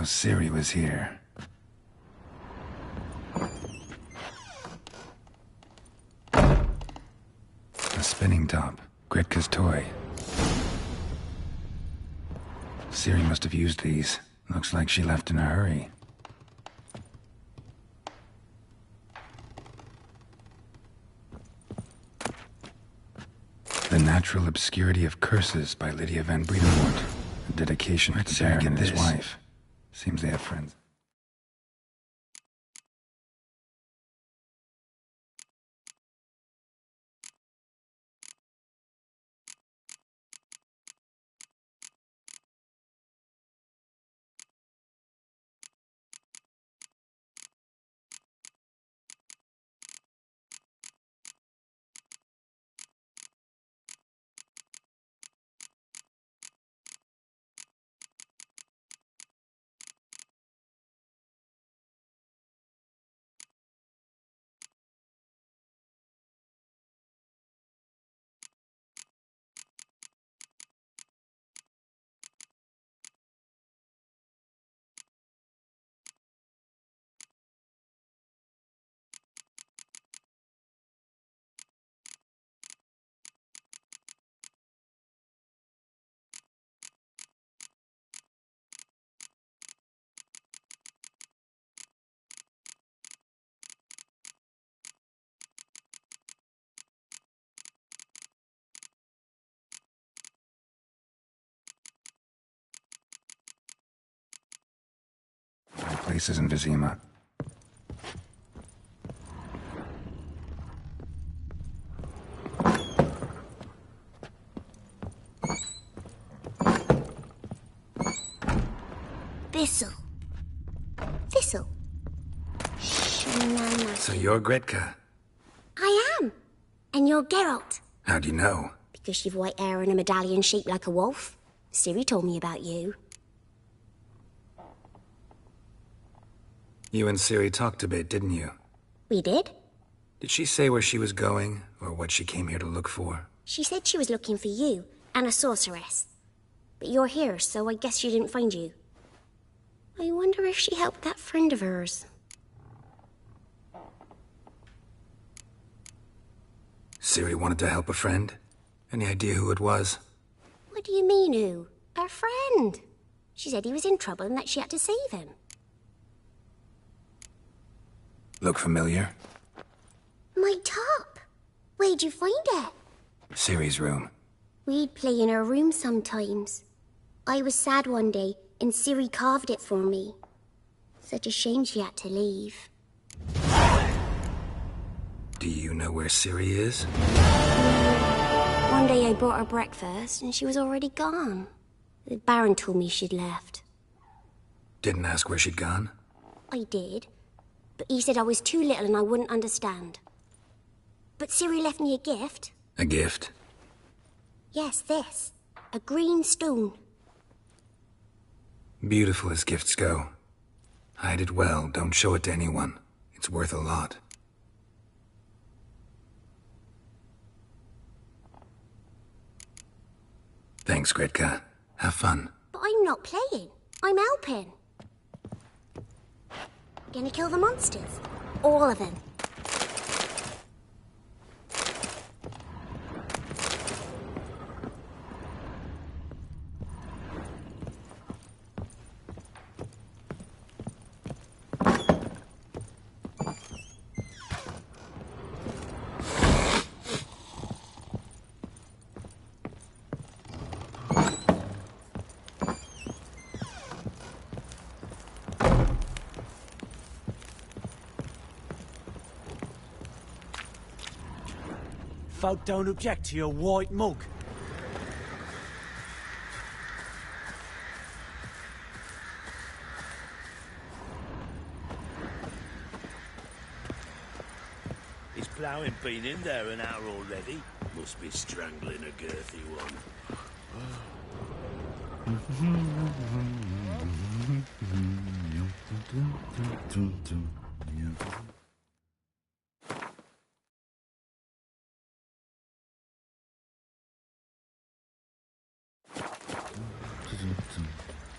So Siri was here. A spinning top. Gretka's toy. Siri must have used these. Looks like she left in a hurry. The Natural Obscurity of Curses by Lydia Van Bredevoort. A dedication to Baron and his wife. Seems they have friends. Places in Vizima. Thistle. So you're Gretka? I am. And you're Geralt. How do you know? Because you've white hair and a medallion shaped like a wolf. Siri told me about you. You and Siri talked a bit, didn't you? We did? Did she say where she was going, or what she came here to look for? She said she was looking for you, and a sorceress. But you're here, so I guess she didn't find you. I wonder if she helped that friend of hers. Siri wanted to help a friend? Any idea who it was? What do you mean, who? Our friend. She said he was in trouble and that she had to save him. Look familiar? My top. Where'd you find it? Siri's room. We'd play in her room sometimes. I was sad one day, and Siri carved it for me. Such a shame she had to leave. Do you know where Siri is? One day I brought her breakfast, and she was already gone. The Baron told me she'd left. Didn't ask where she'd gone? I did, but he said I was too little and I wouldn't understand. But Siri left me a gift. A gift? Yes, this. A green stone. Beautiful as gifts go. Hide it well, don't show it to anyone. It's worth a lot. Thanks, Gretka. Have fun. But I'm not playing. I'm helping. Gonna kill the monsters. All of them. Folk don't object to your white mug. Is ploughing been in there an hour already? Must be strangling a girthy one.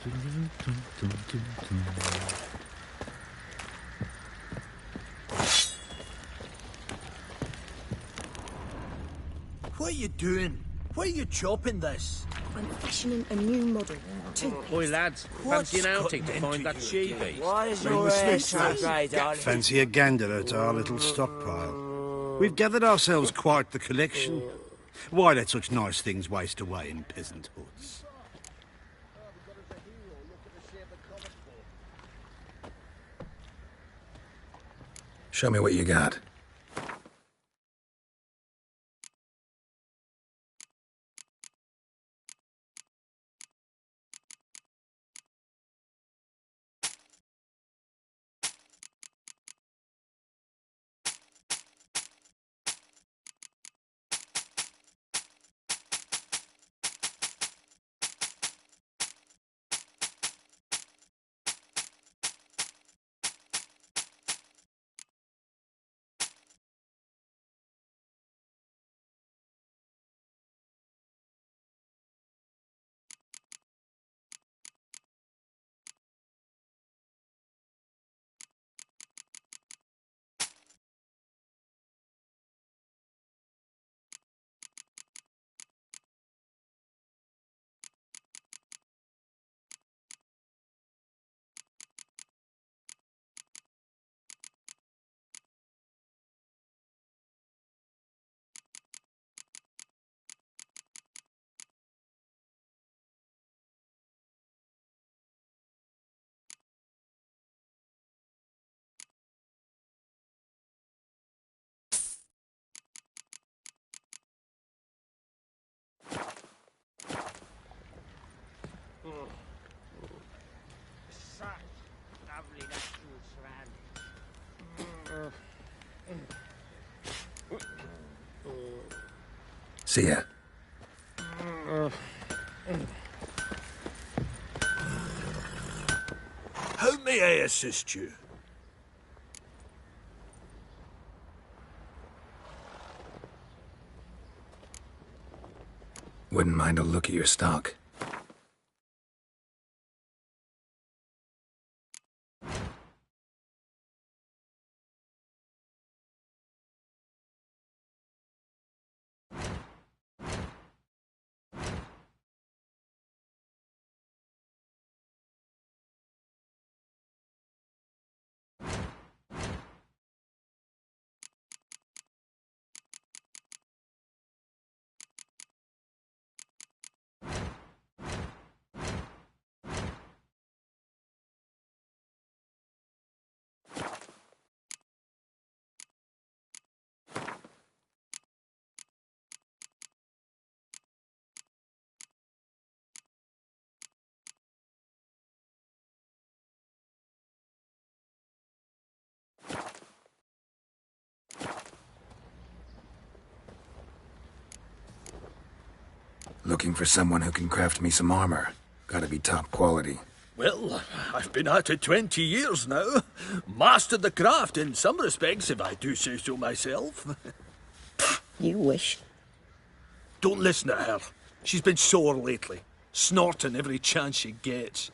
What are you doing? Why are you chopping this? I'm fashioning a new model. Oi, lads, fancy an outing to find that she-beast? Why is your hair so grey, darling? Fancy a gander at our little stockpile. We've gathered ourselves quite the collection. Why let such nice things waste away in peasant hoods? Show me what you got. Such lovely natural surroundings. See ya. How may I assist you? Wouldn't mind a look at your stock. Looking for someone who can craft me some armor. Gotta be top quality. Well, I've been at it 20 years now. Mastered the craft in some respects, if I do say so myself. You wish. Don't listen to her. She's been sore lately, snorting every chance she gets.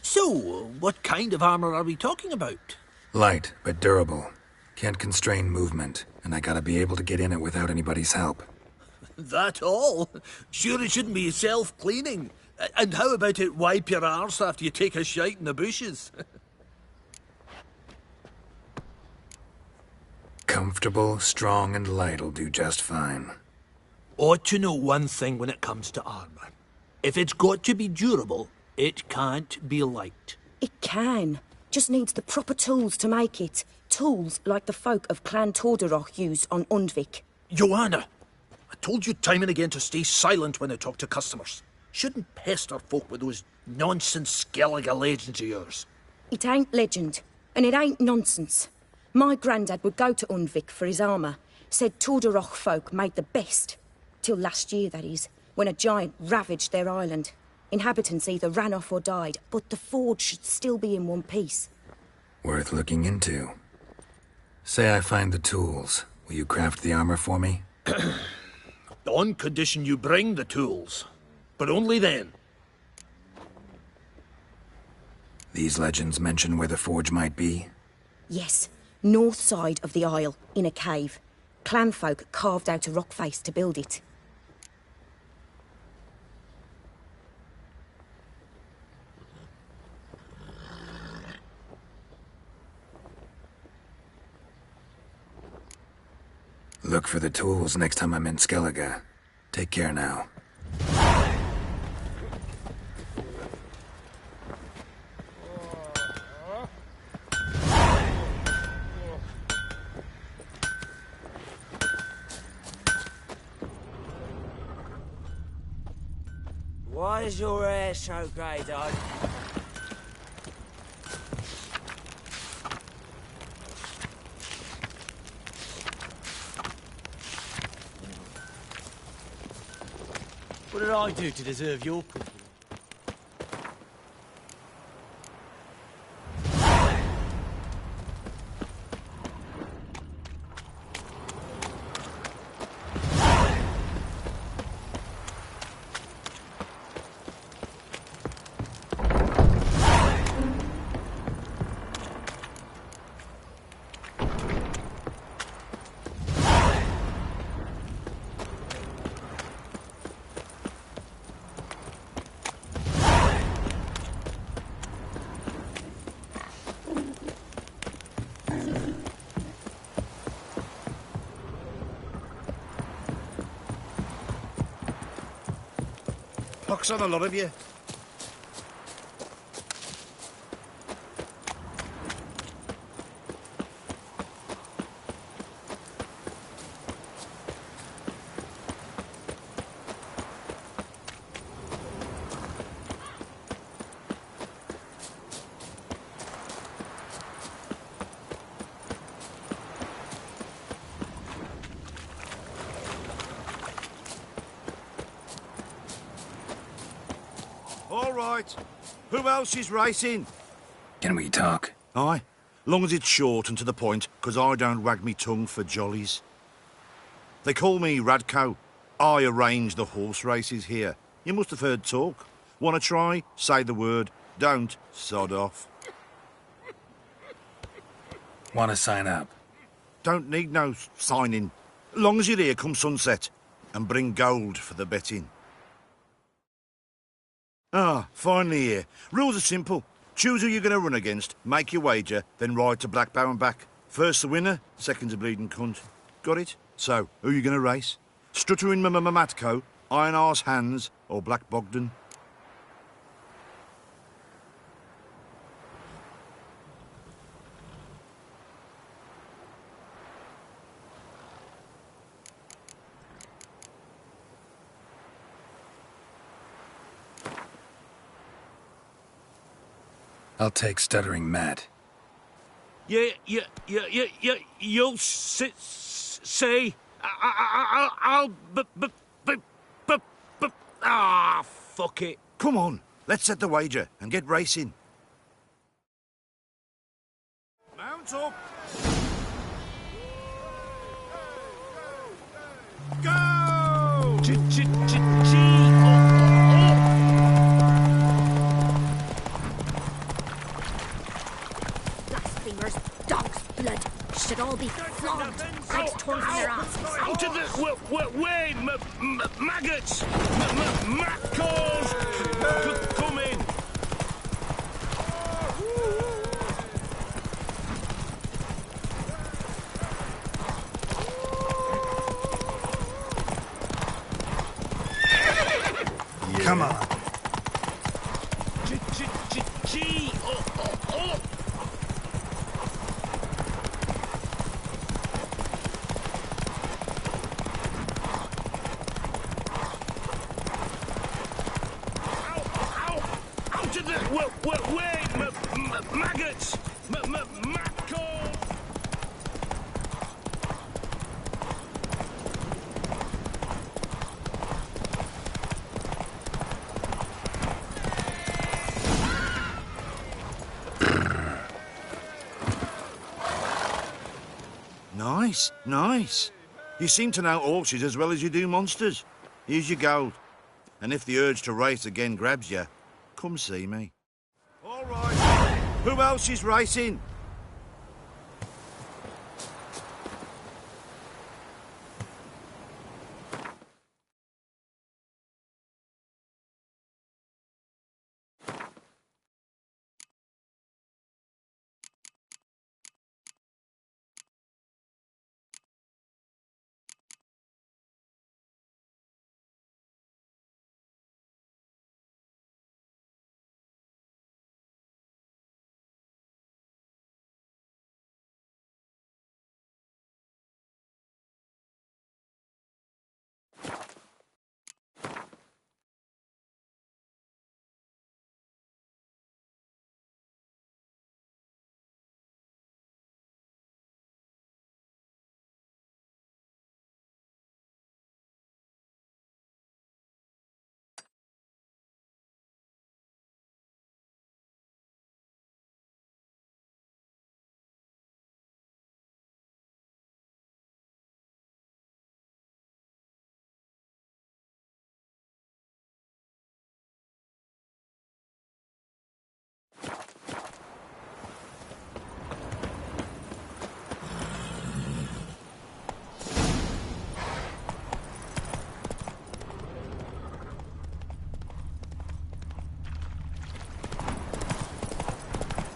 So, what kind of armor are we talking about? Light, but durable. Can't constrain movement, and I gotta be able to get in it without anybody's help. That all? Sure it shouldn't be self-cleaning. And how about it wipe your arse after you take a shite in the bushes? Comfortable, strong, and light'll do just fine. Ought to know one thing when it comes to armor. If it's got to be durable, it can't be light. It can. Just needs the proper tools to make it. Tools like the folk of Clan Torderoch used on Undvik. Joanna, I told you time and again to stay silent when I talk to customers. Shouldn't pester folk with those nonsense Skellige legends of yours. It ain't legend, and it ain't nonsense. My granddad would go to Undvik for his armour. Said Torderoch folk made the best. Till last year, that is, when a giant ravaged their island. Inhabitants either ran off or died, but the forge should still be in one piece. Worth looking into. Say I find the tools. Will you craft the armor for me? On condition you bring the tools. But only then. These legends mention where the forge might be? Yes, north side of the Isle, in a cave. Clanfolk carved out a rock face to build it. Look for the tools next time I'm in Skellige. Take care now. Why is your hair so grey, Dad? What did I do to deserve your company? Pox on a lot of you. All right. Who else is racing? Can we talk? Aye. Long as it's short and to the point, 'cause I don't wag me tongue for jollies. They call me Radko. I arrange the horse races here. You must have heard talk. Want to try? Say the word. Don't, sod off. Want to sign up? Don't need no signing. Long as you're here come sunset. And bring gold for the betting. Ah, finally here. Rules are simple. Choose who you're going to run against, make your wager, then ride to Blackbow and back. First the winner, second the bleeding cunt. Got it? So, who you going to race? Stuttering Matko, Iron Arse Hands, or Black Bogdan? I'll take Stuttering Matt. You'll say. Fuck it. Come on, let's set the wager and get racing. Mount up! Go! Blasphemers, dog's blood, should all be flogged, legs torn from their asses. Out of the way, maggots! Maccos! Come in! Come on. Maggots! Maccos! Nice, nice. You seem to know horses as well as you do monsters. Here's your gold. And if the urge to race again grabs you, come see me. All right. Who else is racing?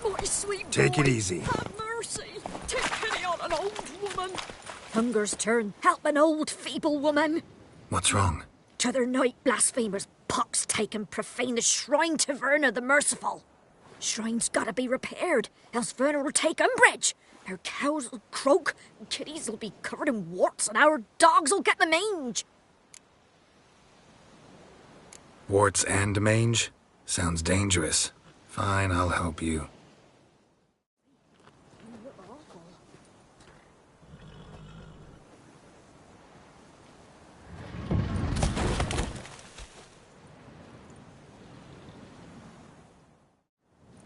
My sweet Take boy, it easy. Have mercy. Take pity on an old woman. Hunger's turn. Help an old feeble woman. What's wrong? T'other night, blasphemers, pox take and profane the shrine to Verna the Merciful. Shrine's gotta be repaired, else Verna will take umbrage. Our cows will croak, and kitties will be covered in warts, and our dogs will get the mange. Warts and mange? Sounds dangerous. Fine, I'll help you.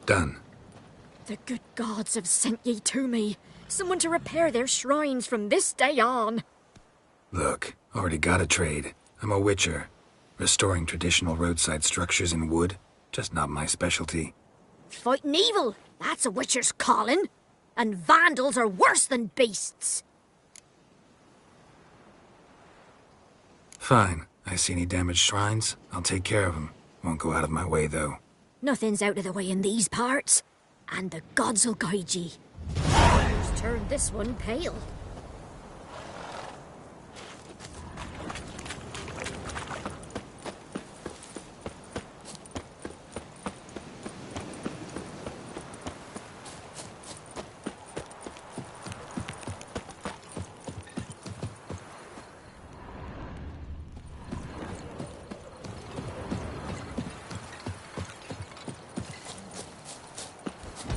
Done. The good gods have sent ye to me. Someone to repair their shrines from this day on. Look, already got a trade. I'm a witcher. Restoring traditional roadside structures in wood, just not my specialty. Fighting evil, that's a witcher's calling. And vandals are worse than beasts. Fine. I see any damaged shrines, I'll take care of them. Won't go out of my way, though. Nothing's out of the way in these parts. And the gods will guide ye. Who's turned this one pale?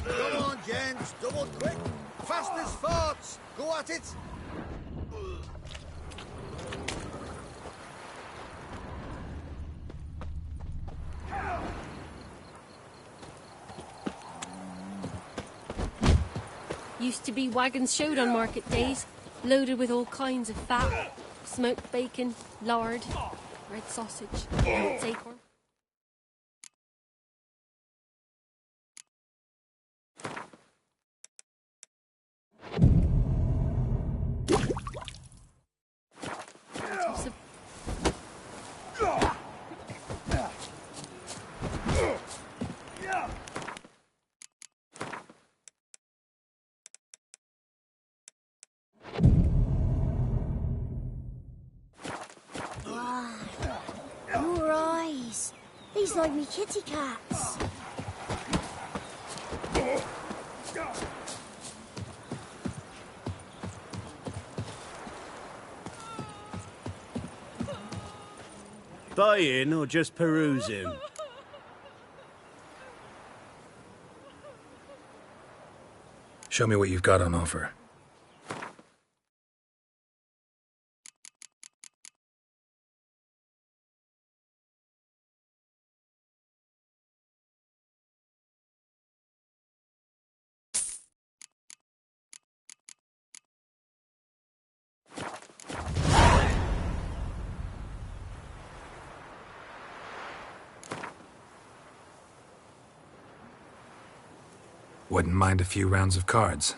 Come on, gents, double quick. Fast as farts. Go at it. Used to be wagons showed on market days, loaded with all kinds of fat, smoked bacon, lard, red sausage, goat's acorn. Your eyes. These like me kitty cats. Buying or just perusing? Show me what you've got on offer. Wouldn't mind a few rounds of cards.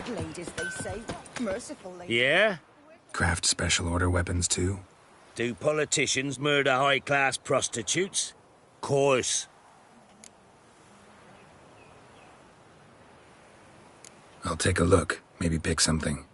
Ladies, they say. Merciful ladies. Yeah? Craft special order weapons too? Do politicians murder high-class prostitutes? Course. I'll take a look. Maybe pick something.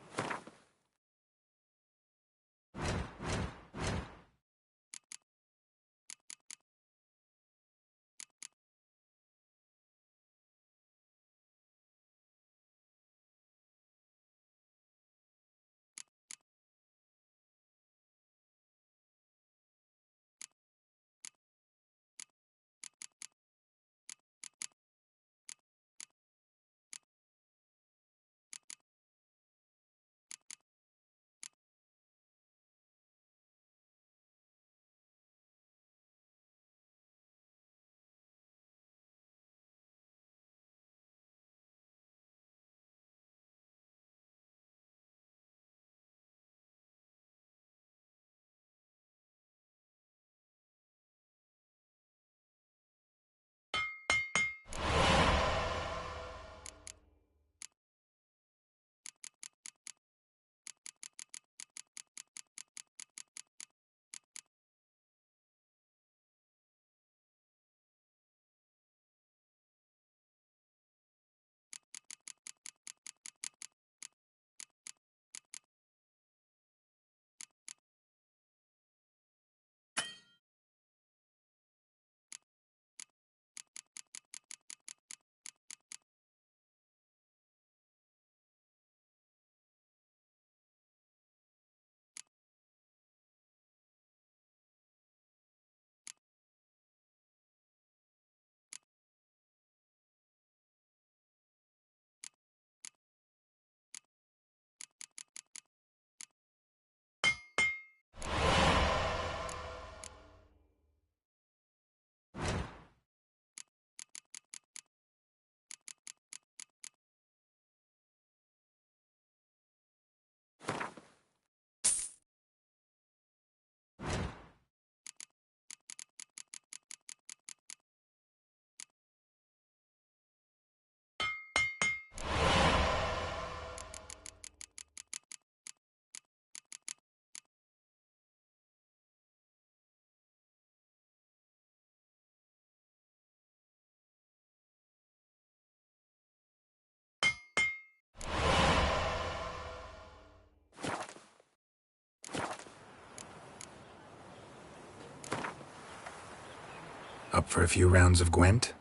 Up for a few rounds of Gwent?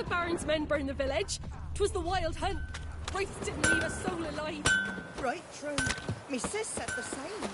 the Baron's men burn the village. 'Twas the wild hunt. Wraiths didn't leave a soul alive. Right true. Me sis said the same.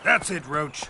That's it, Roach.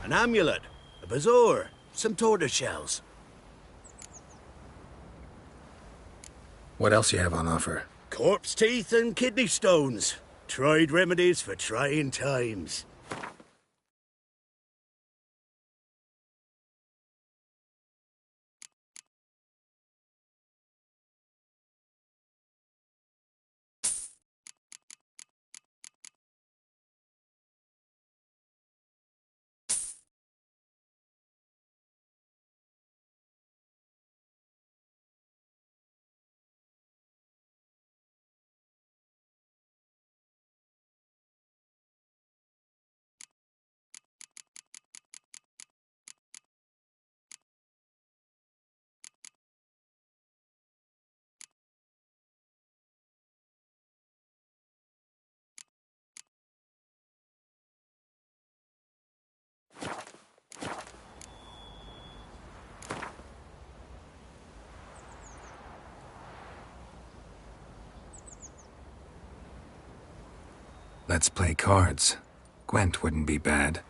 An amulet, a bazaar, some tortoise shells. What else you have on offer? Corpse teeth and kidney stones. Tried remedies for trying times. Let's play cards. Gwent wouldn't be bad.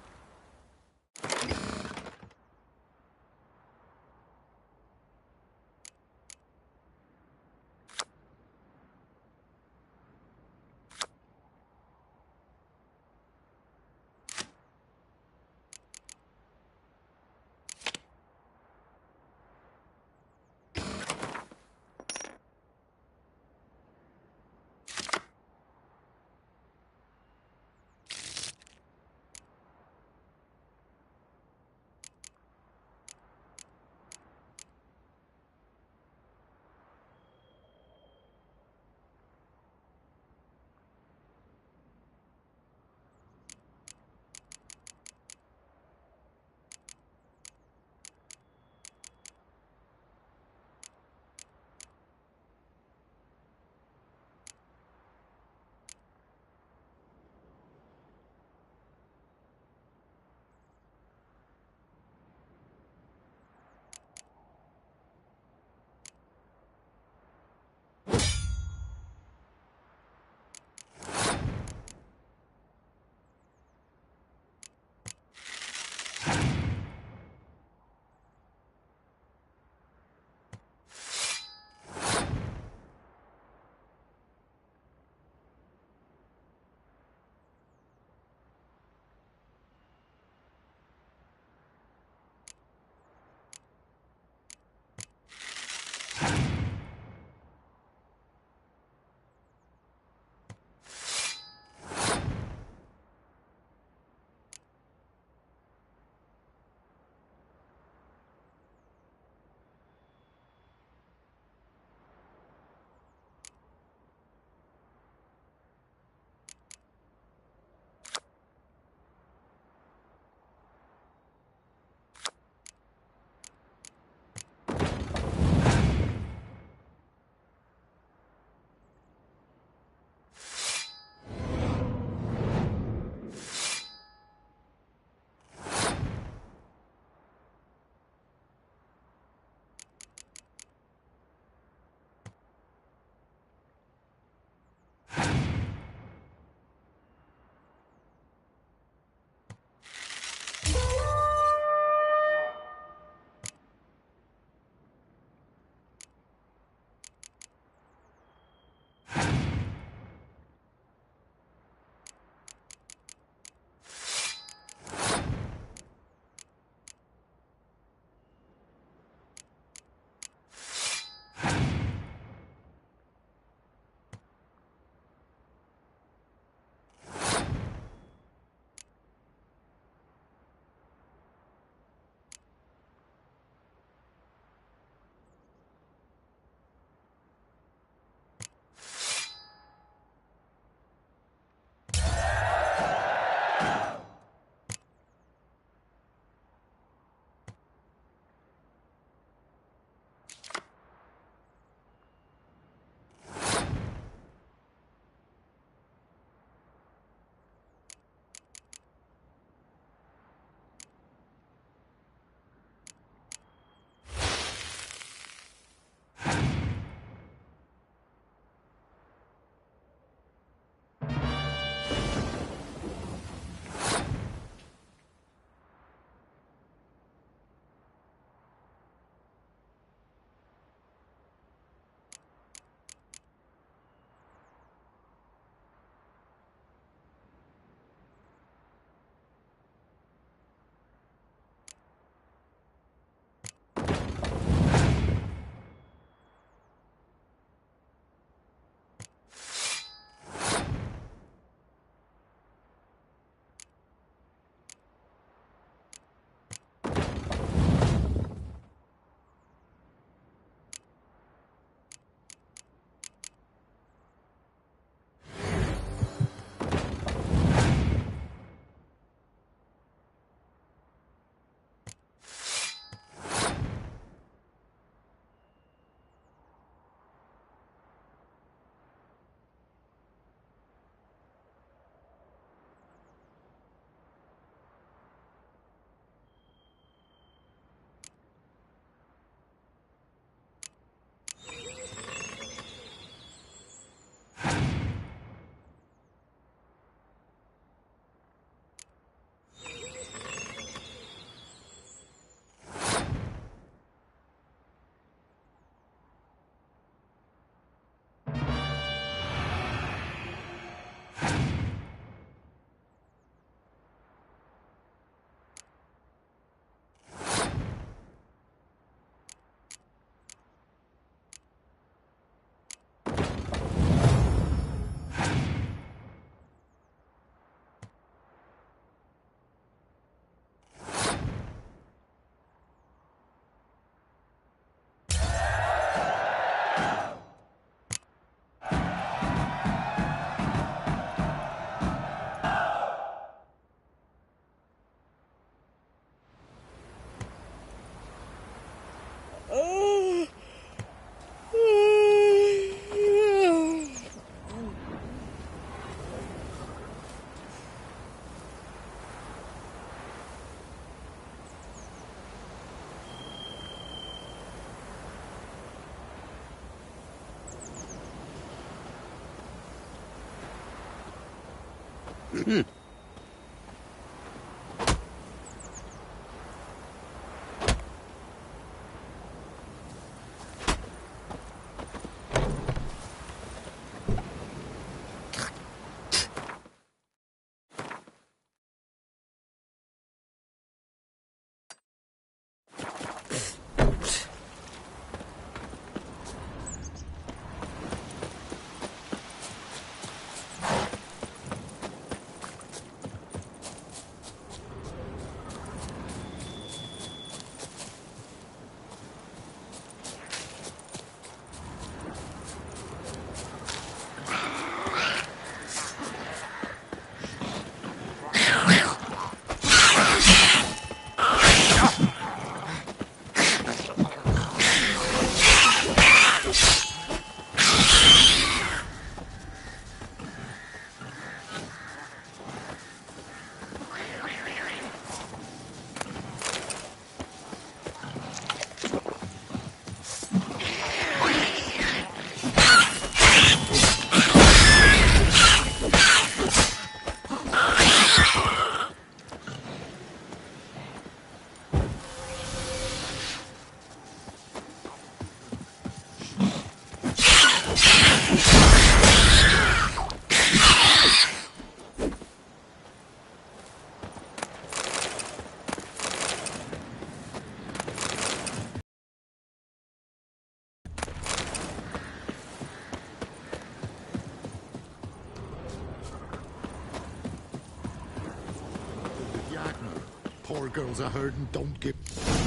Poor girls are herding, don't give...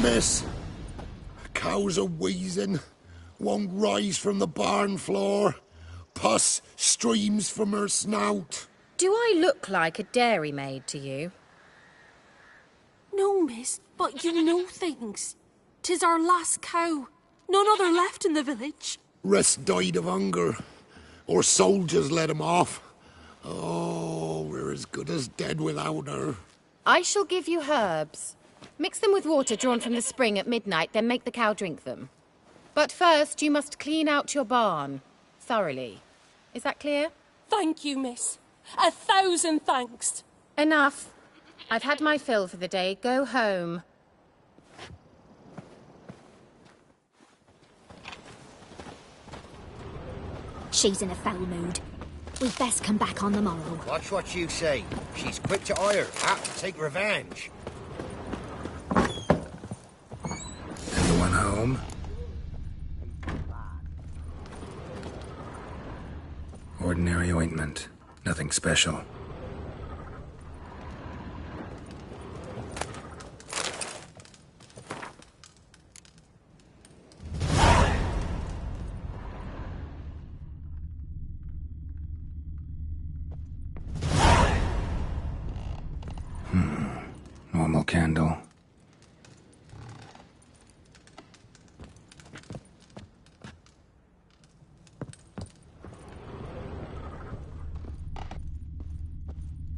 Miss! Cows are wheezing. Won't rise from the barn floor. Pus streams from her snout. Do I look like a dairymaid to you? No, miss, but you know things. 'Tis our last cow. None other left in the village. Rest died of hunger. Or soldiers let him off. Oh, we're as good as dead without her. I shall give you herbs. Mix them with water drawn from the spring at midnight, then make the cow drink them. But first, you must clean out your barn. Thoroughly. Is that clear? Thank you, miss. 1,000 thanks. Enough. I've had my fill for the day. Go home. She's in a foul mood. We'd best come back on the morrow. Watch what you say. She's quick to ire, apt to take revenge. Anyone home? Ordinary ointment. Nothing special. Normal candle.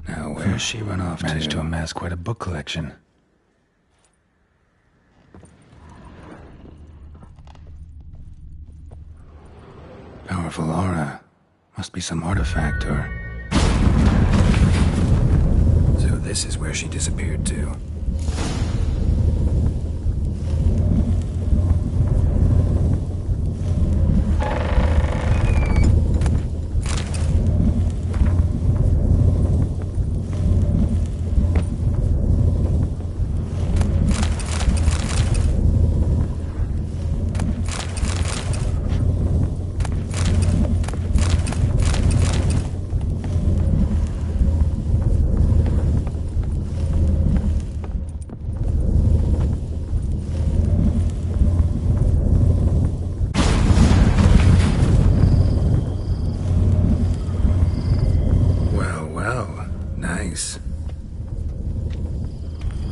Now, where's she run off? Managed to amass quite a book collection. Powerful aura. Must be some artifact or... So this is where she disappeared to.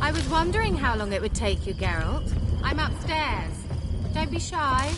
I was wondering how long it would take you, Geralt. I'm upstairs. Don't be shy.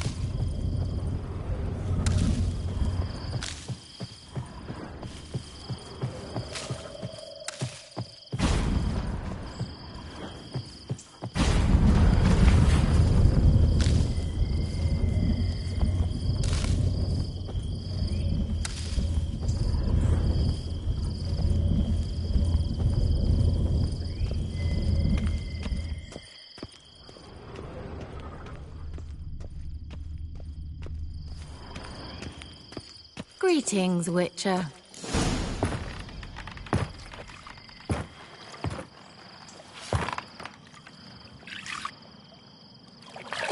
Greetings, Witcher.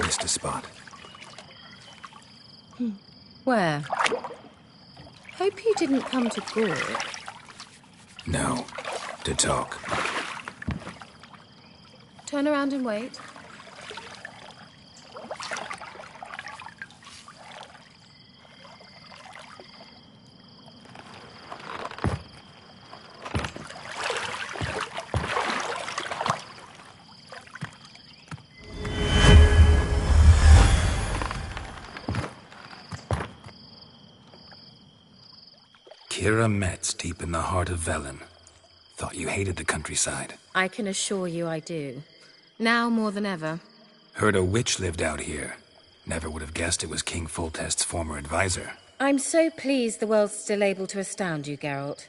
Missed a spot. Where? Hope you didn't come to Gore. No. To talk. Turn around and wait. Kira Metz, deep in the heart of Velen. Thought you hated the countryside. I can assure you I do. Now more than ever. Heard a witch lived out here. Never would have guessed it was King Foltest's former advisor. I'm so pleased the world's still able to astound you, Geralt.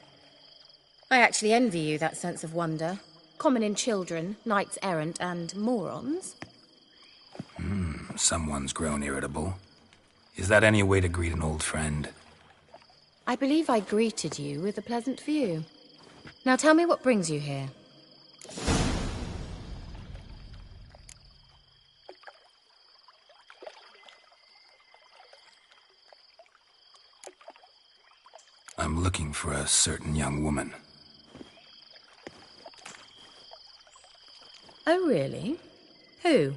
I actually envy you that sense of wonder. Common in children, knights errant, and morons. Someone's grown irritable. Is that any way to greet an old friend? I believe I greeted you with a pleasant view. Now tell me what brings you here. I'm looking for a certain young woman. Oh, really? Who?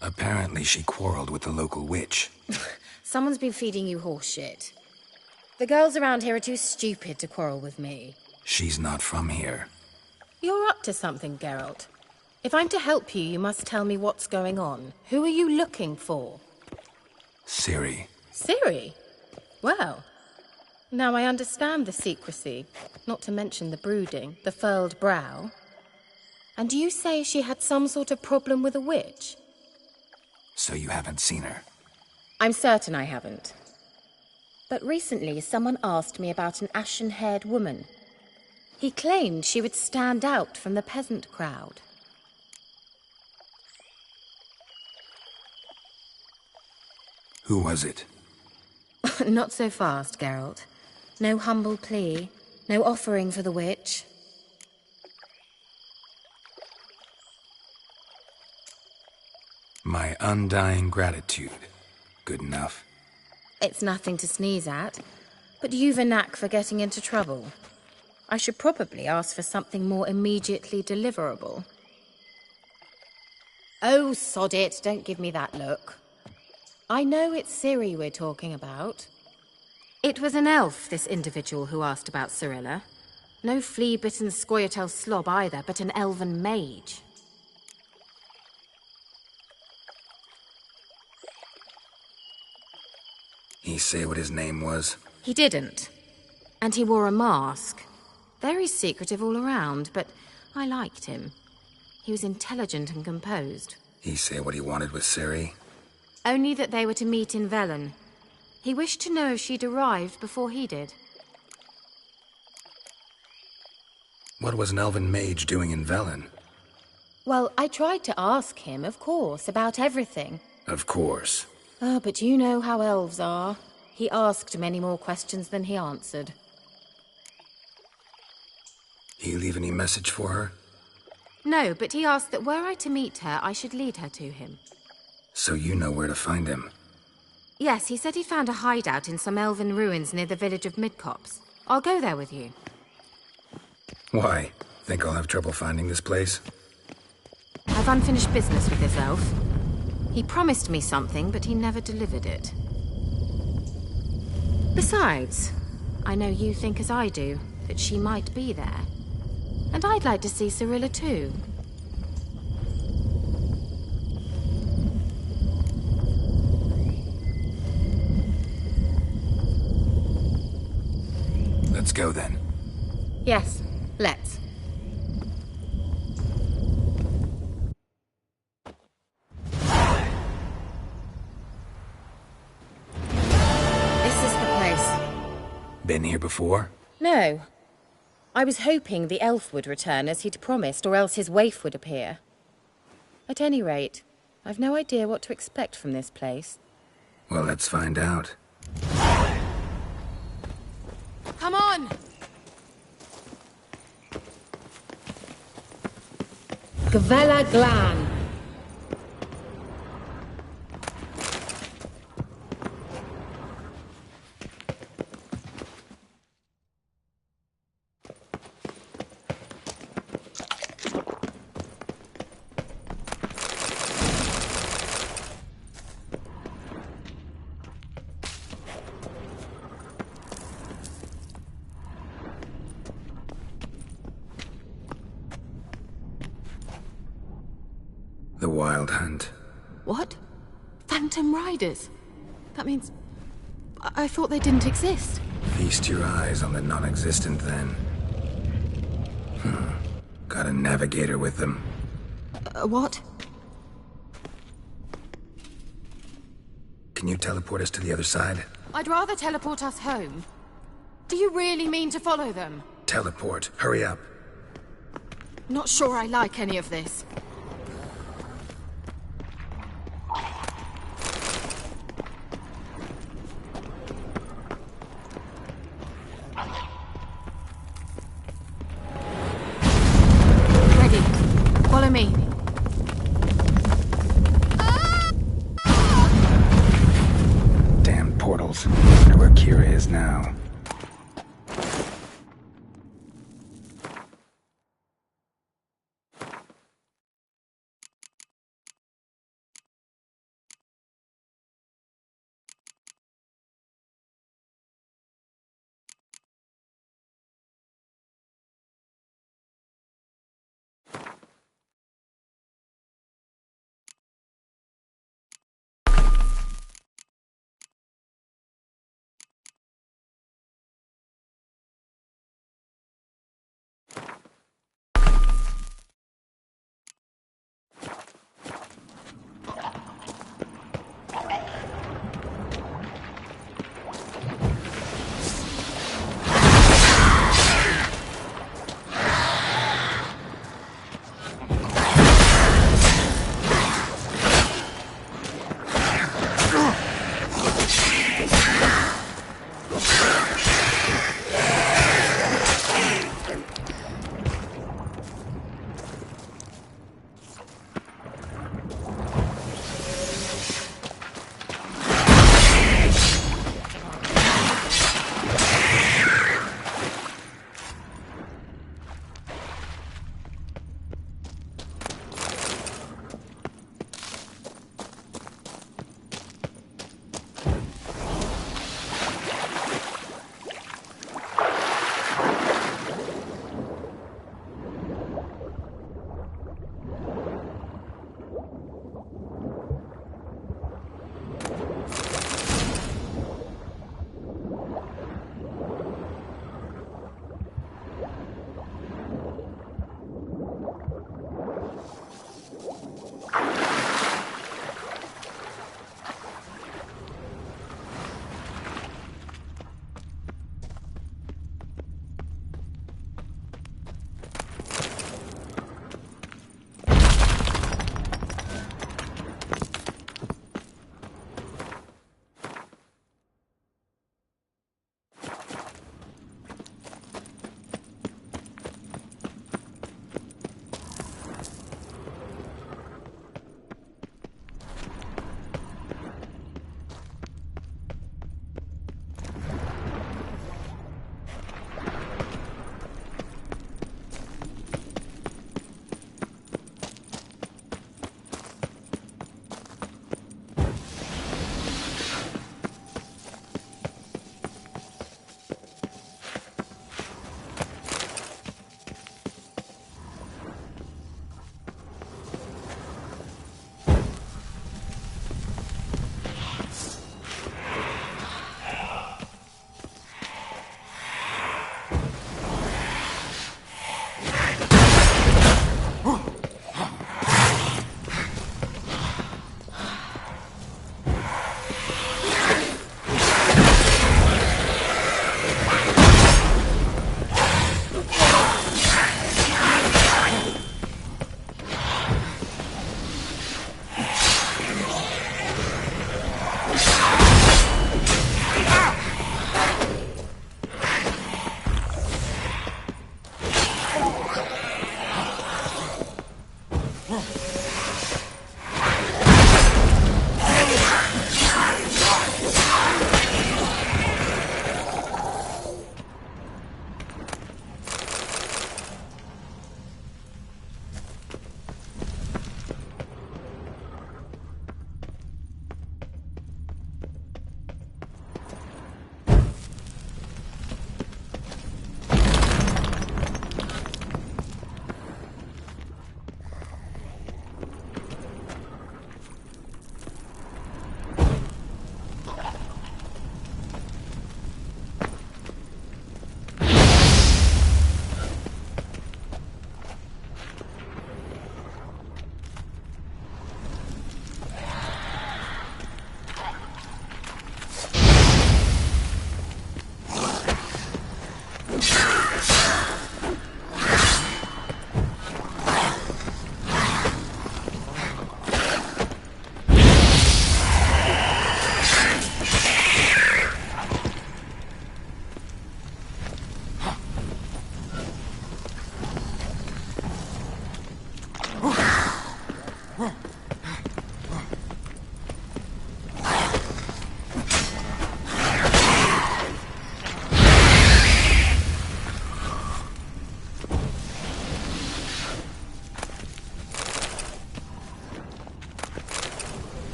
Apparently she quarreled with the local witch. Someone's been feeding you horse shit. The girls around here are too stupid to quarrel with me. She's not from here. You're up to something, Geralt. If I'm to help you, you must tell me what's going on. Who are you looking for? Ciri. Ciri? Well, now I understand the secrecy, not to mention the brooding, the furled brow. And you say she had some sort of problem with a witch? So you haven't seen her? I'm certain I haven't. But recently someone asked me about an ashen-haired woman. He claimed she would stand out from the peasant crowd. Who was it? Not so fast, Geralt. No humble plea, no offering for the witch. My undying gratitude. Good enough. It's nothing to sneeze at, but you've a knack for getting into trouble. I should probably ask for something more immediately deliverable. Oh, sod it, don't give me that look. I know it's Ciri we're talking about. It was an elf, this individual who asked about Cirilla. No flea-bitten Scoia'tael slob either, but an elven mage. He say what his name was? He didn't. And he wore a mask. Very secretive all around, but I liked him. He was intelligent and composed. He say what he wanted with Ciri? Only that they were to meet in Velen. He wished to know if she'd arrived before he did. What was an elven mage doing in Velen? Well, I tried to ask him, of course, about everything. Of course. Ah, but you know how elves are. He asked many more questions than he answered. He leave any message for her? No, but he asked that were I to meet her, I should lead her to him. So you know where to find him? Yes, he said he'd found a hideout in some elven ruins near the village of Midcopse. I'll go there with you. Why? Think I'll have trouble finding this place? I've unfinished business with this elf. He promised me something, but he never delivered it. Besides, I know you think as I do, that she might be there. And I'd like to see Cirilla too. Let's go then. Yes, let's. Been here before? No. I was hoping the elf would return as he'd promised, or else his waif would appear. At any rate, I've no idea what to expect from this place. Well, let's find out. Come on! Gvella Glan. The Wild Hunt. What? Phantom Riders? That means... I thought they didn't exist. Feast your eyes on the non-existent, then. Got a navigator with them. What? Can you teleport us to the other side? I'd rather teleport us home. Do you really mean to follow them? Teleport. Hurry up. Not sure I like any of this. Ready. Follow me. Damn portals. I know where Kira is now.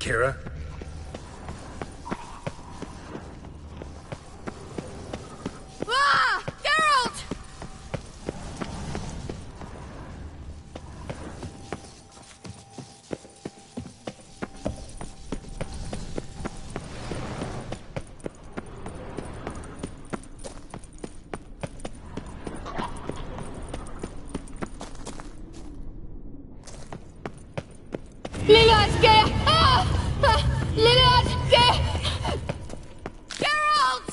Kira? Ah! Geralt! Geralt!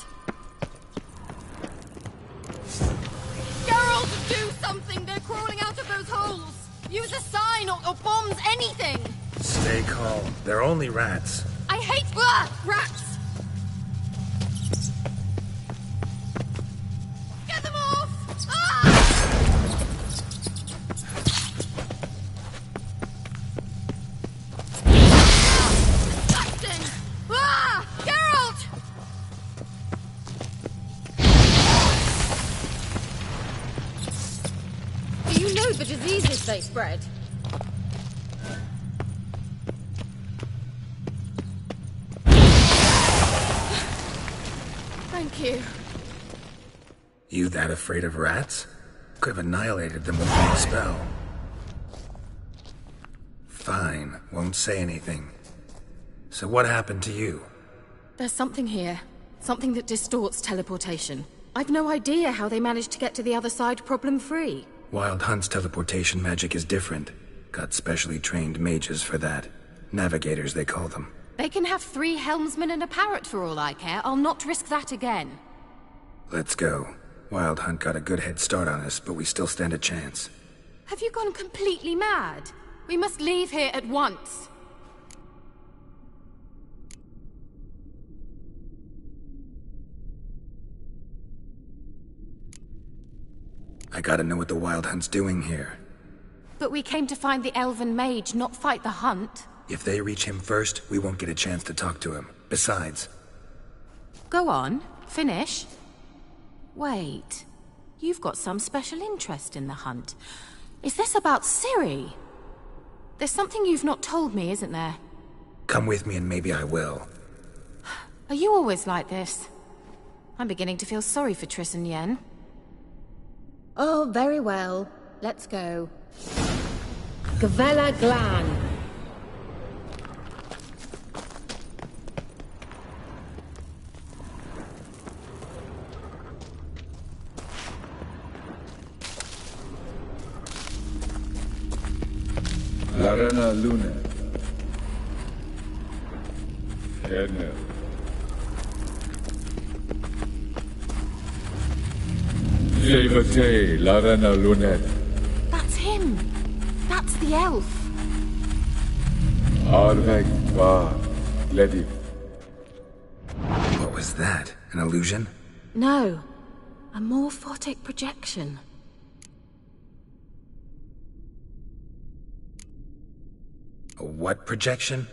Geralt, do something! They're crawling out of those holes! Use a sign or bombs, anything! Stay calm. They're only rats. I hate rats! Get them off! Disgusting! Geralt! Do you know the diseases they spread? Thank you. You that afraid of rats? Could have annihilated them with one spell. Fine, won't say anything. So what happened to you? There's something here. Something that distorts teleportation. I've no idea how they managed to get to the other side problem-free. Wild Hunt's teleportation magic is different. Got specially trained mages for that. Navigators, they call them. They can have 3 helmsmen and a parrot for all I care. I'll not risk that again. Let's go. Wild Hunt got a good head start on us, but we still stand a chance. Have you gone completely mad? We must leave here at once. I gotta know what the Wild Hunt's doing here. But we came to find the elven mage, not fight the hunt. If they reach him first, we won't get a chance to talk to him. Besides... Go on, finish. Wait, you've got some special interest in the hunt. Is this about Ciri? There's something you've not told me, isn't there? Come with me and maybe I will. Are you always like this? I'm beginning to feel sorry for Triss and Yen. Oh, very well. Let's go. Gavella Glan. Larena Lune. Enel. Jevate Larena Lunet. That's him! That's the elf! Arvek Va Lediv. What was that? An illusion? No. A morphotic projection. A what projection?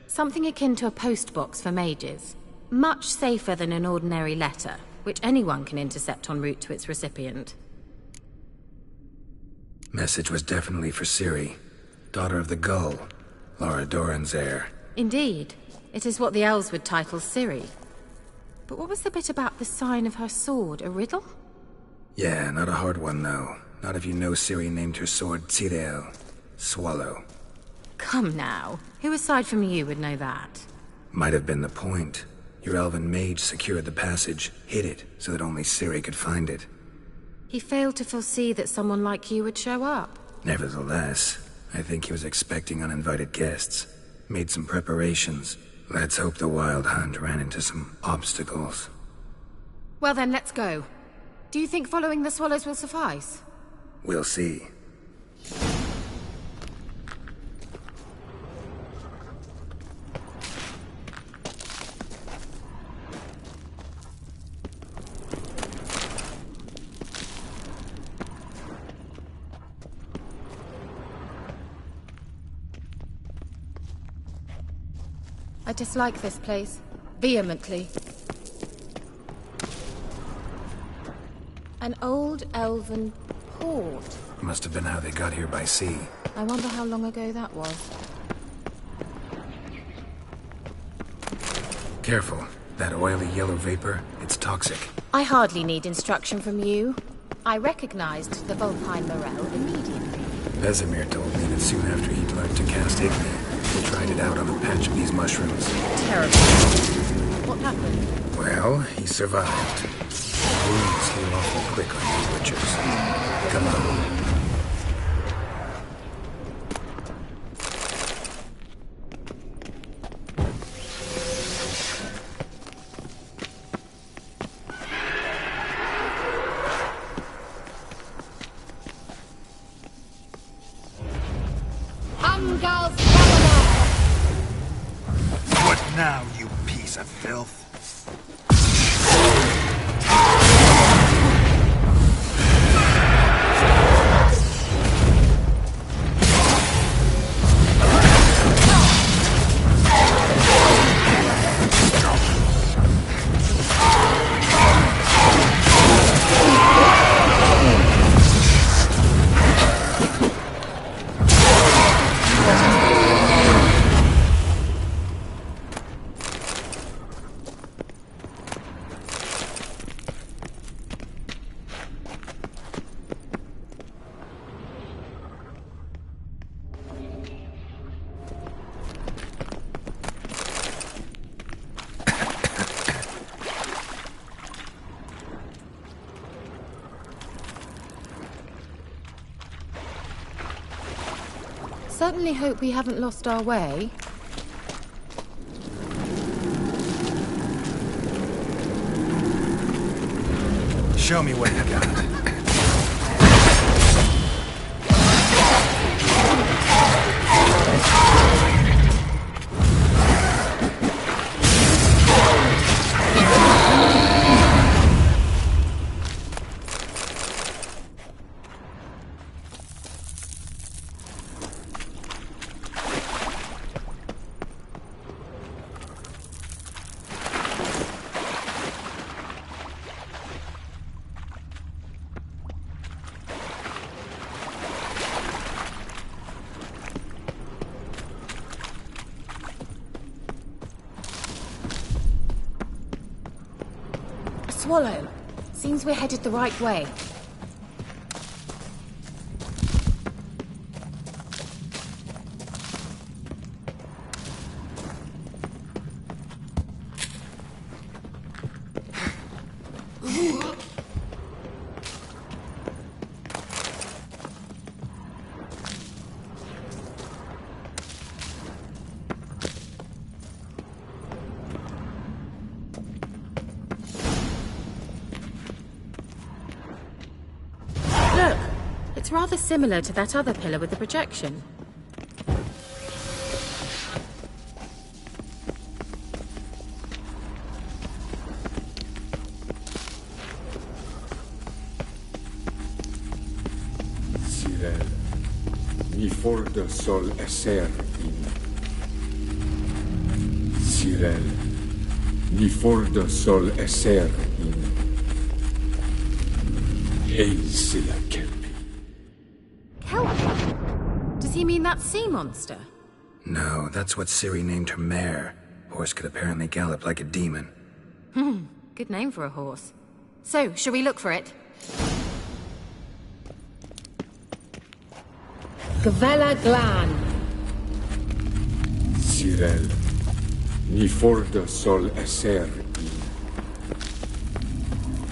Something akin to a postbox for mages. Much safer than an ordinary letter, which anyone can intercept en route to its recipient. Message was definitely for Ciri, daughter of the Gull, Lara Doran's heir. Indeed. It is what the elves would title Ciri. But what was the bit about the sign of her sword? A riddle? Yeah, not a hard one, though. Not if you know Ciri named her sword Tirel, Swallow. Come now. Who aside from you would know that? Might have been the point. Your elven mage secured the passage, hid it, so that only Ciri could find it. He failed to foresee that someone like you would show up. Nevertheless, I think he was expecting uninvited guests. Made some preparations. Let's hope the Wild Hunt ran into some obstacles. Well then, let's go. Do you think following the swallows will suffice? We'll see. I dislike this place. Vehemently. An old elven port. Must have been how they got here by sea. I wonder how long ago that was. Careful. That oily yellow vapor, it's toxic. I hardly need instruction from you. I recognized the Vulpine Morel immediately. Vesemir told me that soon after he'd learned to cast Igni, he tried it out on a patch of these mushrooms. Terrible. What happened? Well, he survived. Wounds heal awful quick on these witchers. Come on. What now, you piece of filth? Certainly hope we haven't lost our way. Show me what you got. Swallow. Seems we're headed the right way. Look, it's rather similar to that other pillar with the projection. Sirel, mi fordo sol esser in. Sirel, mi fordo sol esser in. Eisila Kelpie. Kelpie? Does he mean that sea monster? No, that's what Ciri named her mare. Horse could apparently gallop like a demon. Good name for a horse. So, shall we look for it? Gvella Glan. Sirel, mi fordo sol esser in.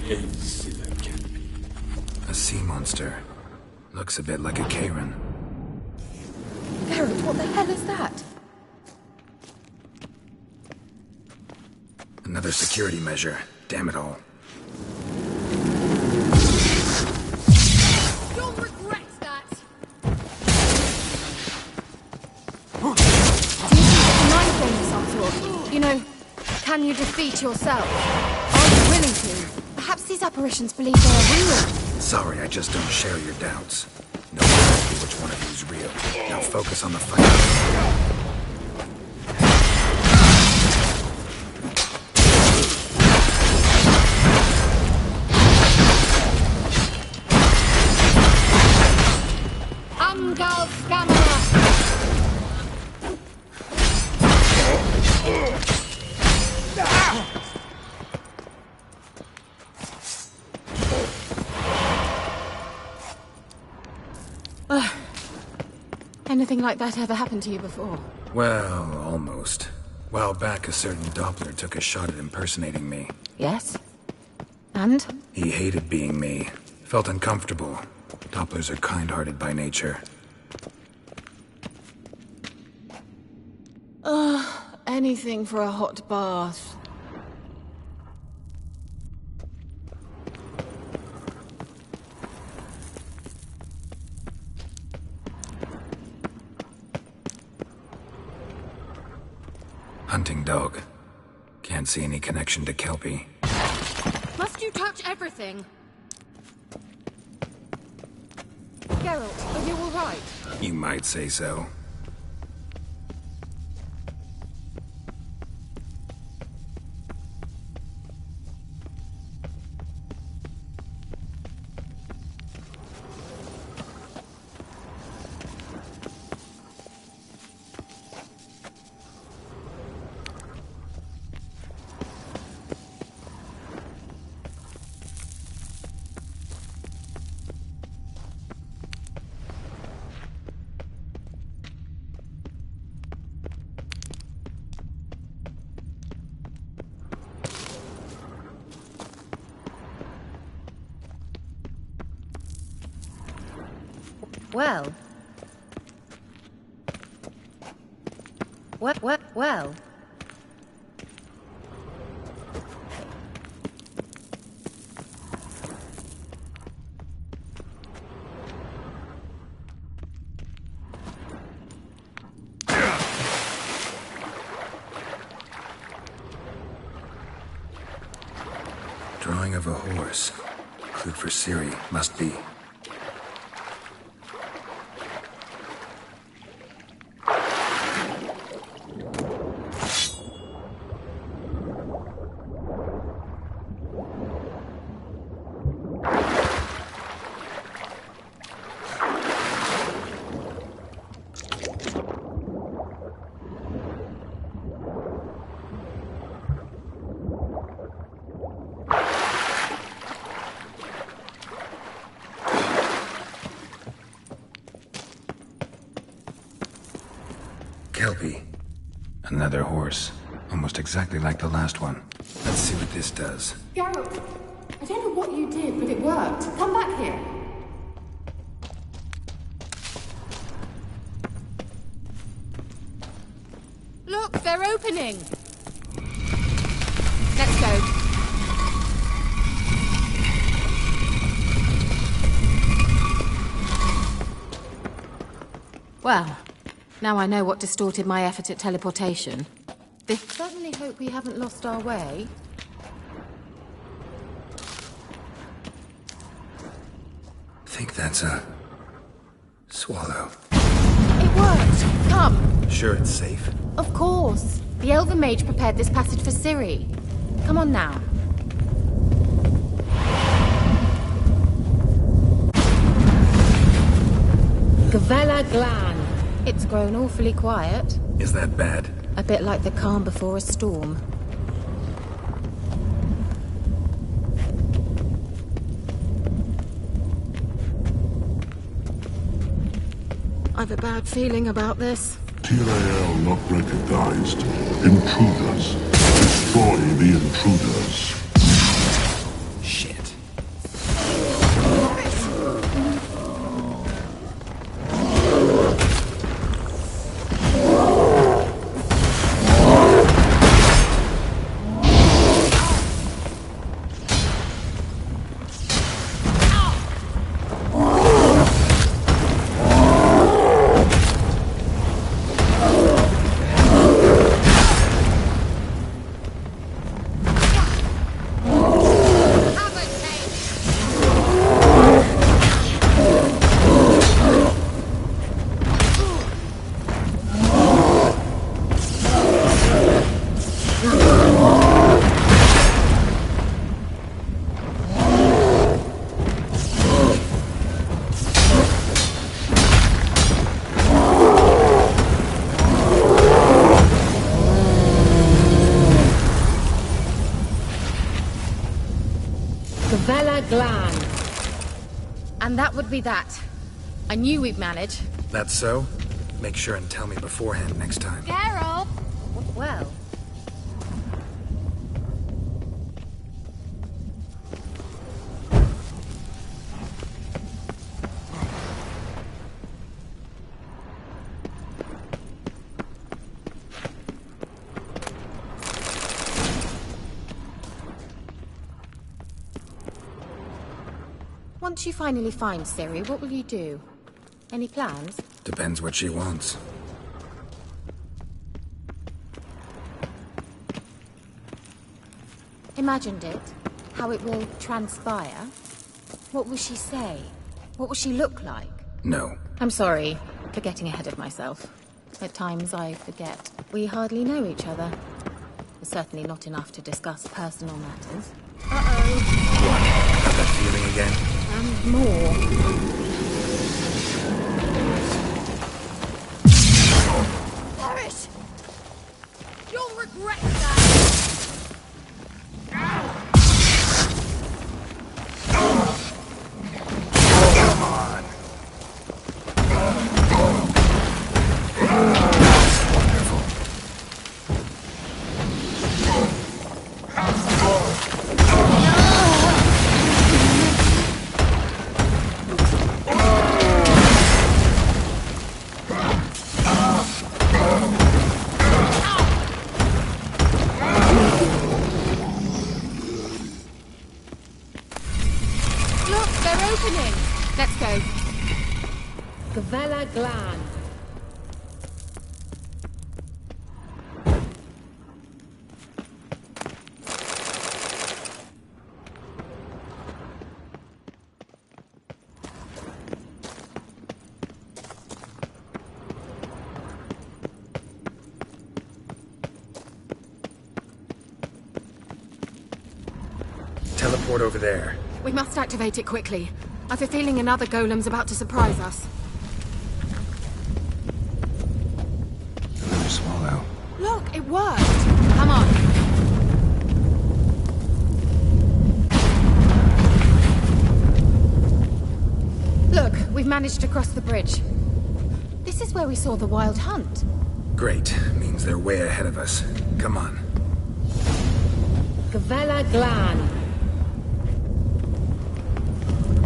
Eisila Kelpie. A sea monster. Looks a bit like a Karen. Garrett, what the hell is that? Another security measure. Damn it all. You'll regret that. Mind game of some sort. You know, can you defeat yourself? Are you willing to? Perhaps these apparitions believe they are real. Sorry, I just don't share your doubts. No one knows which one of you is real. Now focus on the fight. anything like that ever happened to you before? Well, almost. While back, a certain Doppler took a shot at impersonating me. Yes? And? He hated being me. Felt uncomfortable. Dopplers are kind-hearted by nature. Anything for a hot bath. Hunting dog. Can't see any connection to Kelpie. Must you touch everything? Geralt, are you all right? You might say so. Well. Well. Drawing of a horse. Clue for Ciri, must be. Kelpie. Another horse. Almost exactly like the last one. Let's see what this does. Geralt, I don't know what you did, but it worked. Come back here. Look, they're opening. Let's go. Well, now I know what distorted my effort at teleportation. I certainly hope we haven't lost our way. Think that's a... swallow. It worked! Come! Sure it's safe? Of course. The Elven Mage prepared this passage for Ciri. Come on now. Gavella Glan. It's grown awfully quiet. Is that bad? A bit like the calm before a storm. I've a bad feeling about this. TLAL not recognized. Intruders. Destroy the intruders. Shit. Glan. And that would be that. I knew we'd manage. That's so? Make sure and tell me beforehand next time. Geralt! Well, once you finally find Ciri, what will you do? Any plans? Depends what she wants. Imagined it, how it will transpire. What will she say? What will she look like? No. I'm sorry for getting ahead of myself. At times I forget. We hardly know each other. Certainly not enough to discuss personal matters. What? Got that feeling again? And more. Boris! You'll regret that! Come on. Wonderful. Look, they're opening! Let's go. Gavella Glan. Teleport over there. We must activate it quickly. I've a feeling another golem's about to surprise us. Another swallow. Look, it worked! Come on. Look, we've managed to cross the bridge. This is where we saw the wild hunt. Great. Means they're way ahead of us. Come on. Gavella Glan.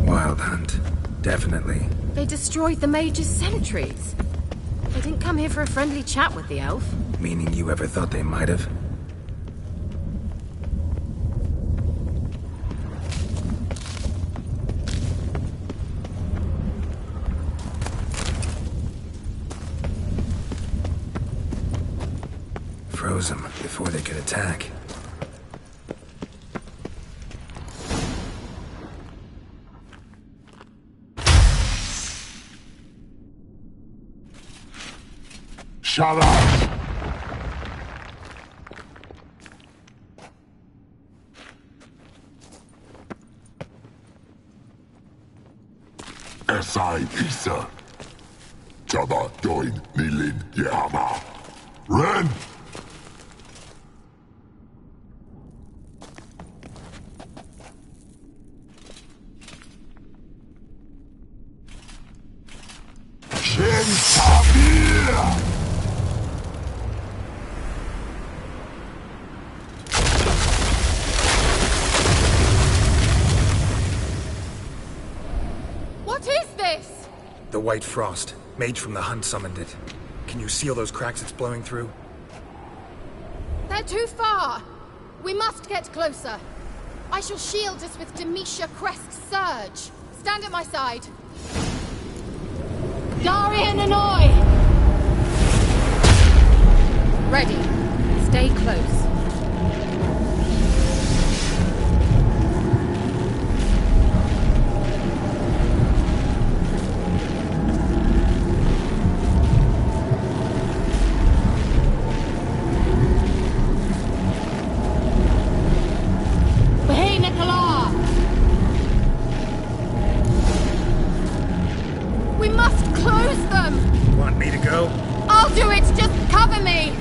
Wild hunt. Definitely. They destroyed the mage's sentries. They didn't come here for a friendly chat with the elf. Meaning you ever thought they might have? Froze them before they could attack. Shut up! Esai Isa. Jabba doin nilin yama. Ren! Shin Samir! What is this? The White Frost. Mage from the hunt summoned it. Can you seal those cracks it's blowing through? They're too far. We must get closer. I shall shield us with Demetia Crest's surge. Stand at my side. Darian and I! Ready. Stay close. Hey, Nicola! We must close them! Want me to go? I'll do it! Just cover me!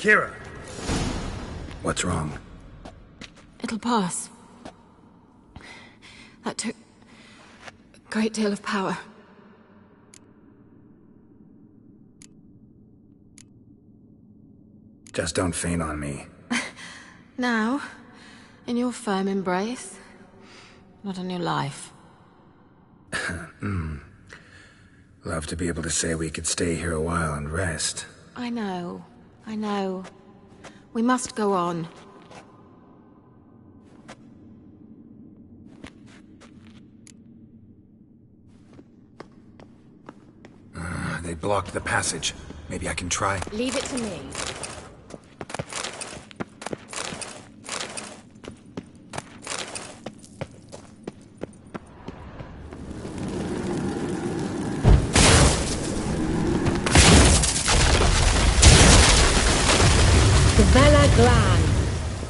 Kira! What's wrong? It'll pass. That took a great deal of power. Just don't faint on me. Now, in your firm embrace, not on your life. Love to be able to say we could stay here a while and rest. I know. We must go on. They blocked the passage. Maybe I can try. Leave it to me.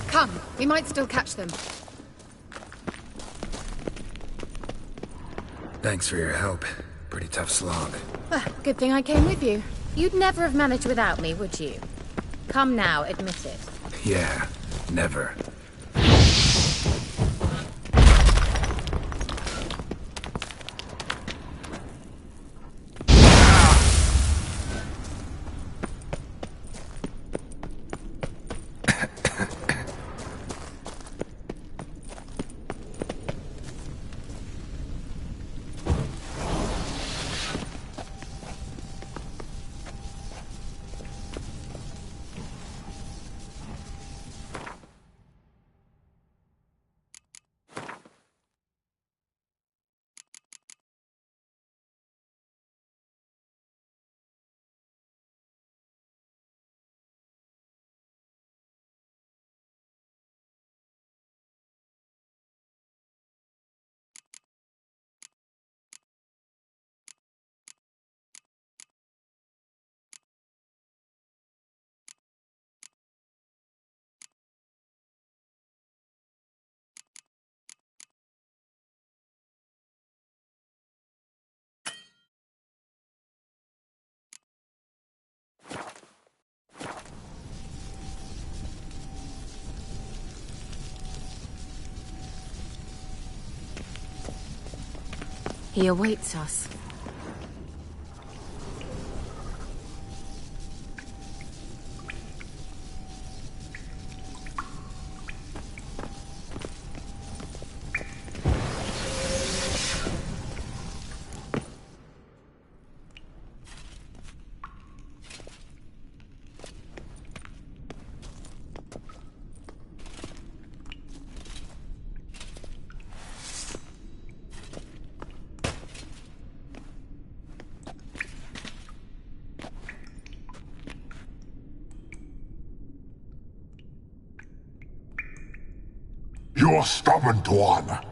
Come, we might still catch them. Thanks for your help. Pretty tough slog. Well, good thing I came with you. You'd never have managed without me, would you? Come now, admit it. Yeah, never. He awaits us. You're stubborn, Tuan.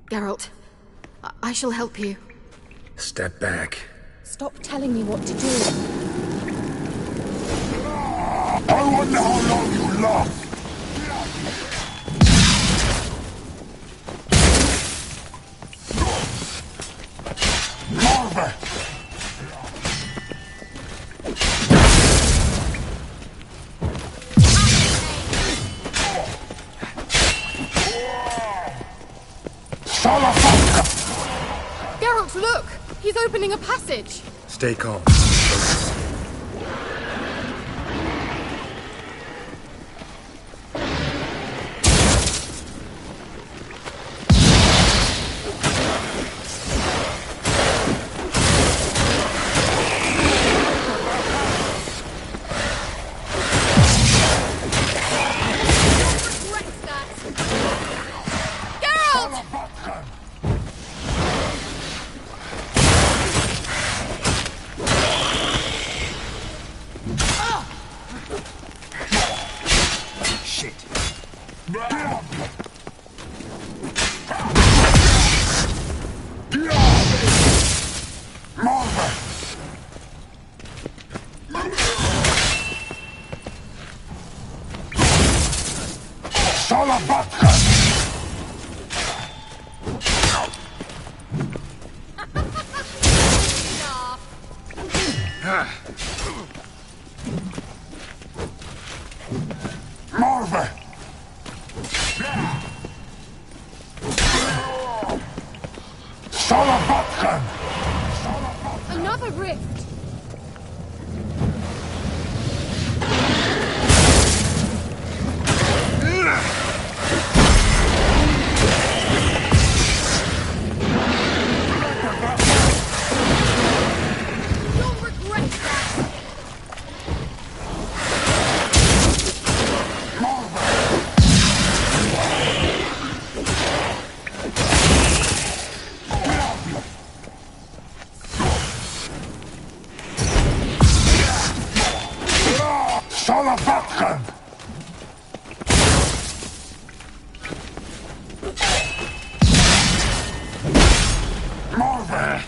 Geralt, I shall help you. Step back. Stop telling me what to do. I wonder how long you last. Marve! Geralt, look! He's opening a passage! Stay calm. Another rift! You'll regret that! Salavatkan! Morve!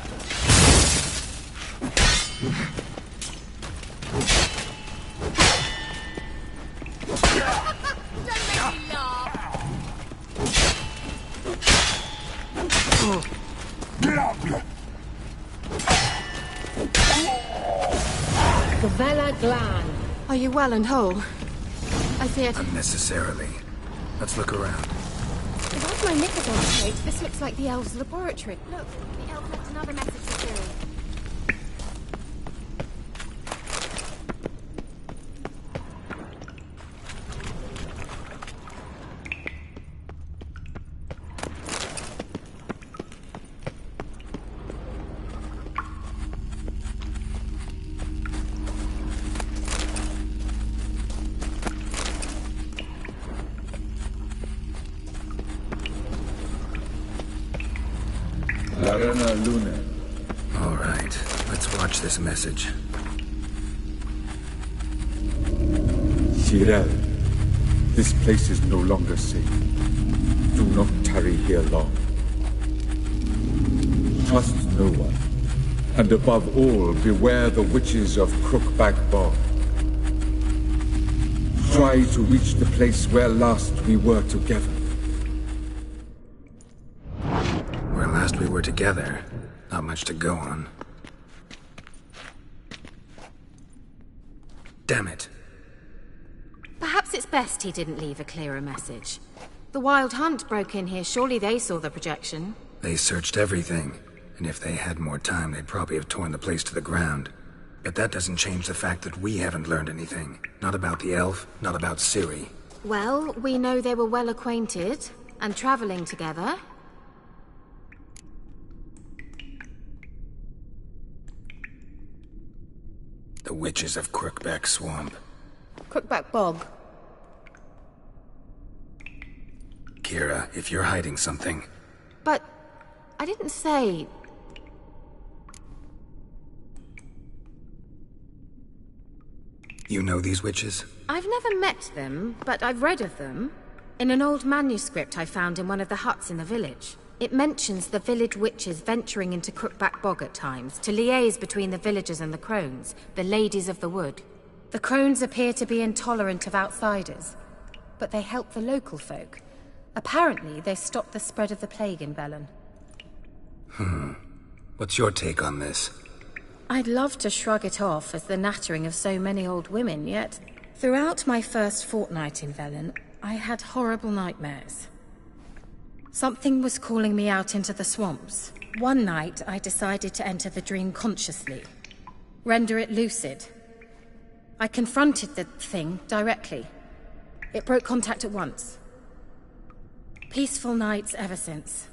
Gavella Glan. Are you well and whole? I feared... Unnecessarily. Let's look around. Without my knickers on straight, this looks like the elves' laboratory. Look, the elf left another message for Cyril. Larena Luna. All right, let's watch this message. Cyril, this place is no longer safe. Do not tarry here long. Trust no one. And above all, beware the witches of Crookback Bog. Try to reach the place where last we were together. Where last we were together, not much to go on. Damn it. Perhaps it's best he didn't leave a clearer message. The Wild Hunt broke in here. Surely they saw the projection. They searched everything, and if they had more time, they'd probably have torn the place to the ground. But that doesn't change the fact that we haven't learned anything. Not about the elf, not about Ciri. Well, we know they were well acquainted and traveling together. The witches of Crookback Swamp. Crookback Bog. Kira, if you're hiding something... But I didn't say... You know these witches? I've never met them, but I've read of them. In an old manuscript I found in one of the huts in the village. It mentions the village witches venturing into Crookback Bog at times, to liaise between the villagers and the crones, the ladies of the wood. The crones appear to be intolerant of outsiders, but they help the local folk. Apparently, they stopped the spread of the plague in Bellon. What's your take on this? I'd love to shrug it off as the nattering of so many old women, yet throughout my first fortnight in Velen, I had horrible nightmares. Something was calling me out into the swamps. One night, I decided to enter the dream consciously, render it lucid. I confronted the thing directly. It broke contact at once. Peaceful nights ever since.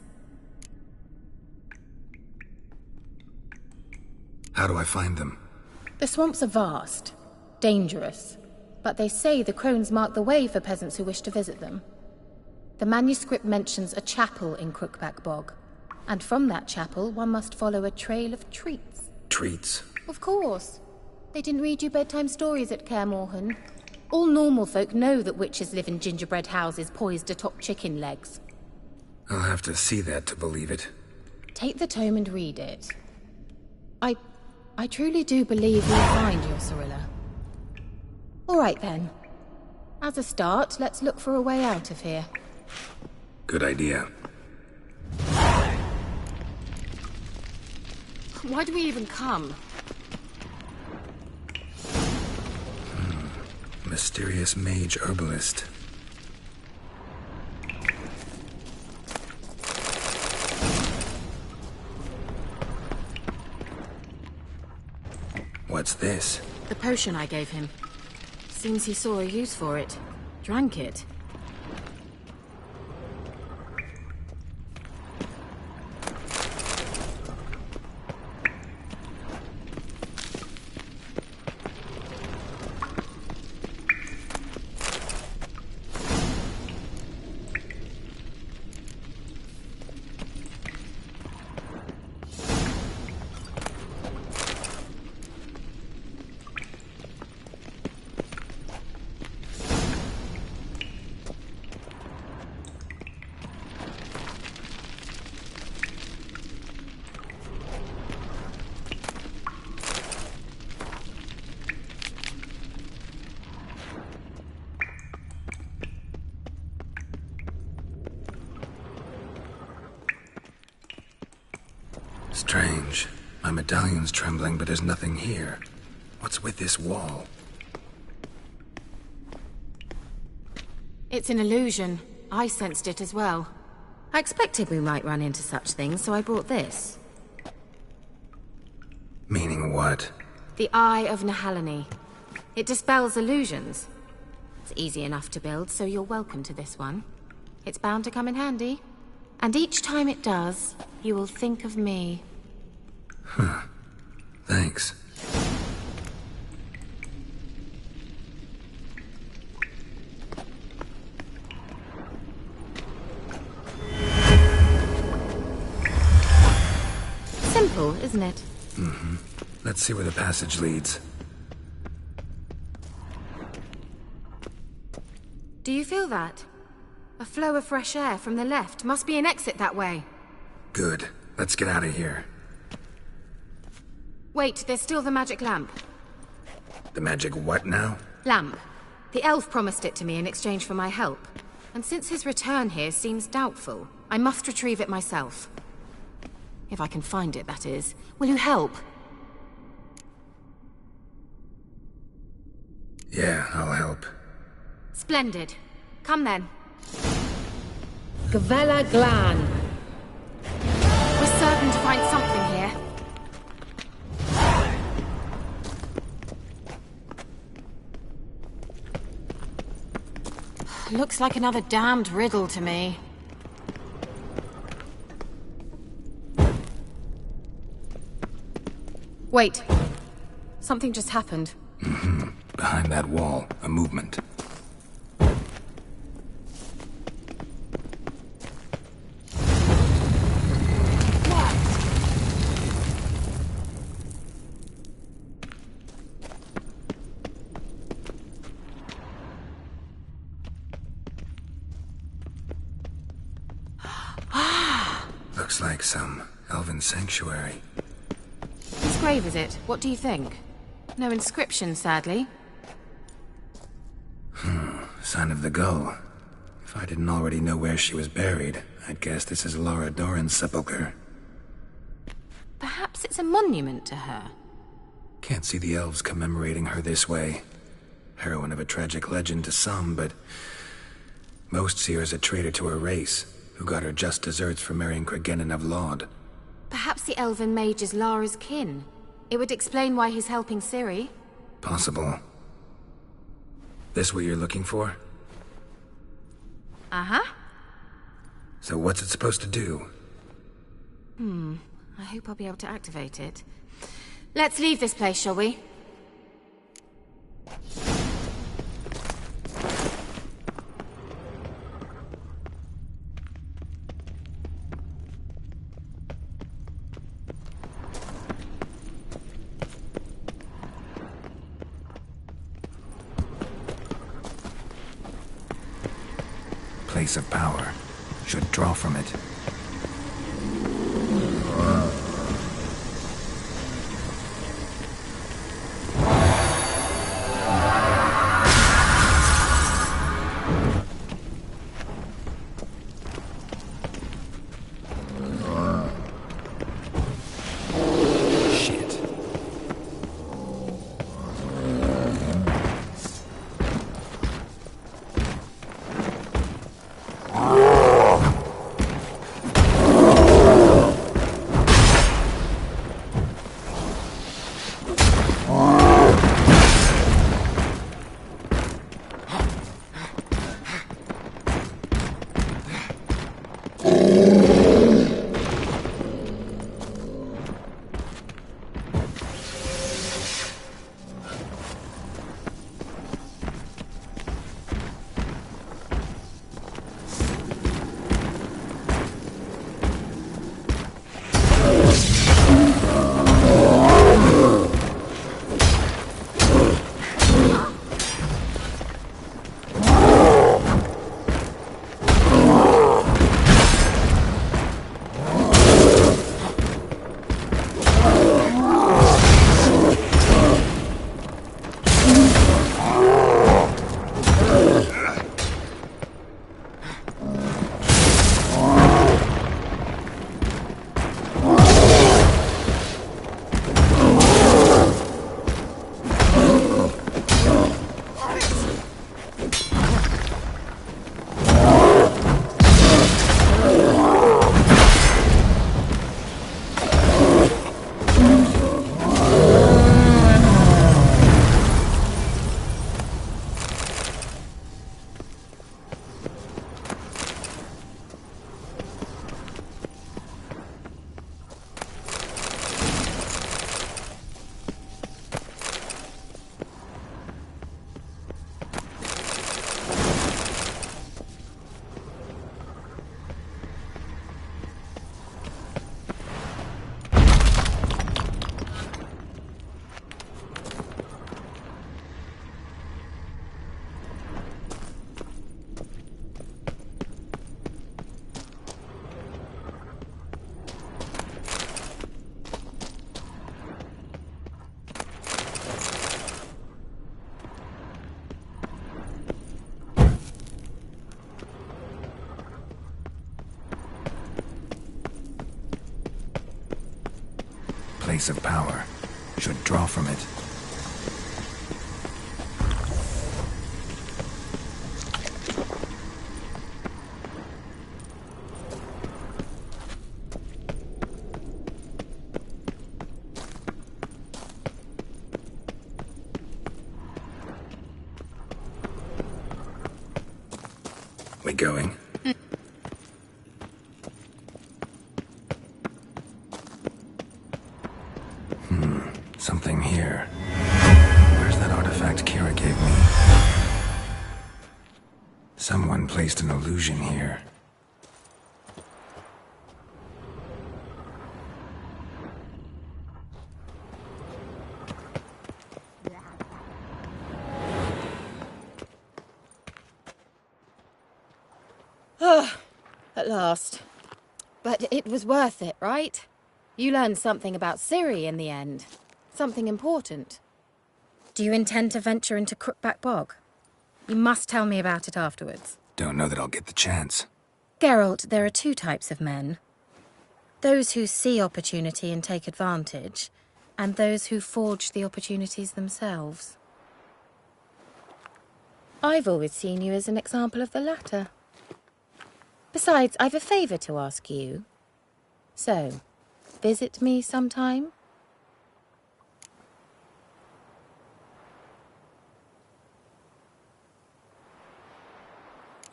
How do I find them? The swamps are vast, dangerous, but they say the crones mark the way for peasants who wish to visit them. The manuscript mentions a chapel in Crookback Bog, and from that chapel one must follow a trail of treats. Treats? Of course. They didn't read you bedtime stories at Kaer Morhen. All normal folk know that witches live in gingerbread houses poised atop chicken legs. I'll have to see that to believe it. Take the tome and read it. I truly do believe you'll find your Cyrilla. All right then. As a start, let's look for a way out of here. Good idea. Why do we even come? Mysterious mage herbalist. What's this? The potion I gave him. Seems he saw a use for it. Drank it. Strange. My medallion's trembling, but there's nothing here. What's with this wall? It's an illusion. I sensed it as well. I expected we might run into such things, so I brought this. Meaning what? The Eye of Nehaleni. It dispels illusions. It's easy enough to build, so you're welcome to this one. It's bound to come in handy. And each time it does, you will think of me. Huh. Thanks. Simple, isn't it? Mm-hmm. Let's see where the passage leads. Do you feel that? A flow of fresh air from the left. Must be an exit that way. Good. Let's get out of here. Wait, there's still the magic lamp. The magic what now? Lamp. The elf promised it to me in exchange for my help. And since his return here seems doubtful, I must retrieve it myself. If I can find it, that is. Will you help? Yeah, I'll help. Splendid. Come then. Gavella Glan. We're certain to find something here. Looks like another damned riddle to me. Wait. Something just happened. Mm-hmm. Behind that wall, a movement. Looks like some elven sanctuary. Whose grave is it? What do you think? No inscription, sadly. Sign of the gull. If I didn't already know where she was buried, I'd guess this is Laura Doran's sepulcher. Perhaps it's a monument to her. Can't see the elves commemorating her this way. Heroine of a tragic legend to some, but most see her as a traitor to her race, who got her just deserts for marrying Cregennan of Laud. Perhaps the elven mage is Lara's kin. It would explain why he's helping Ciri. Possible. This what you're looking for? Uh-huh. So what's it supposed to do? I hope I'll be able to activate it. Let's leave this place, shall we? Place of power. Should draw from it. place of power. Should draw from it. We going? Something here. Where's that artifact Kira gave me? Someone placed an illusion here. At last. But it was worth it, right? You learned something about Ciri in the end. Something important. Do you intend to venture into Crookback Bog? You must tell me about it afterwards. Don't know that I'll get the chance. Geralt, there are two types of men. Those who see opportunity and take advantage, and those who forge the opportunities themselves. I've always seen you as an example of the latter. Besides, I've a favour to ask you. So, visit me sometime?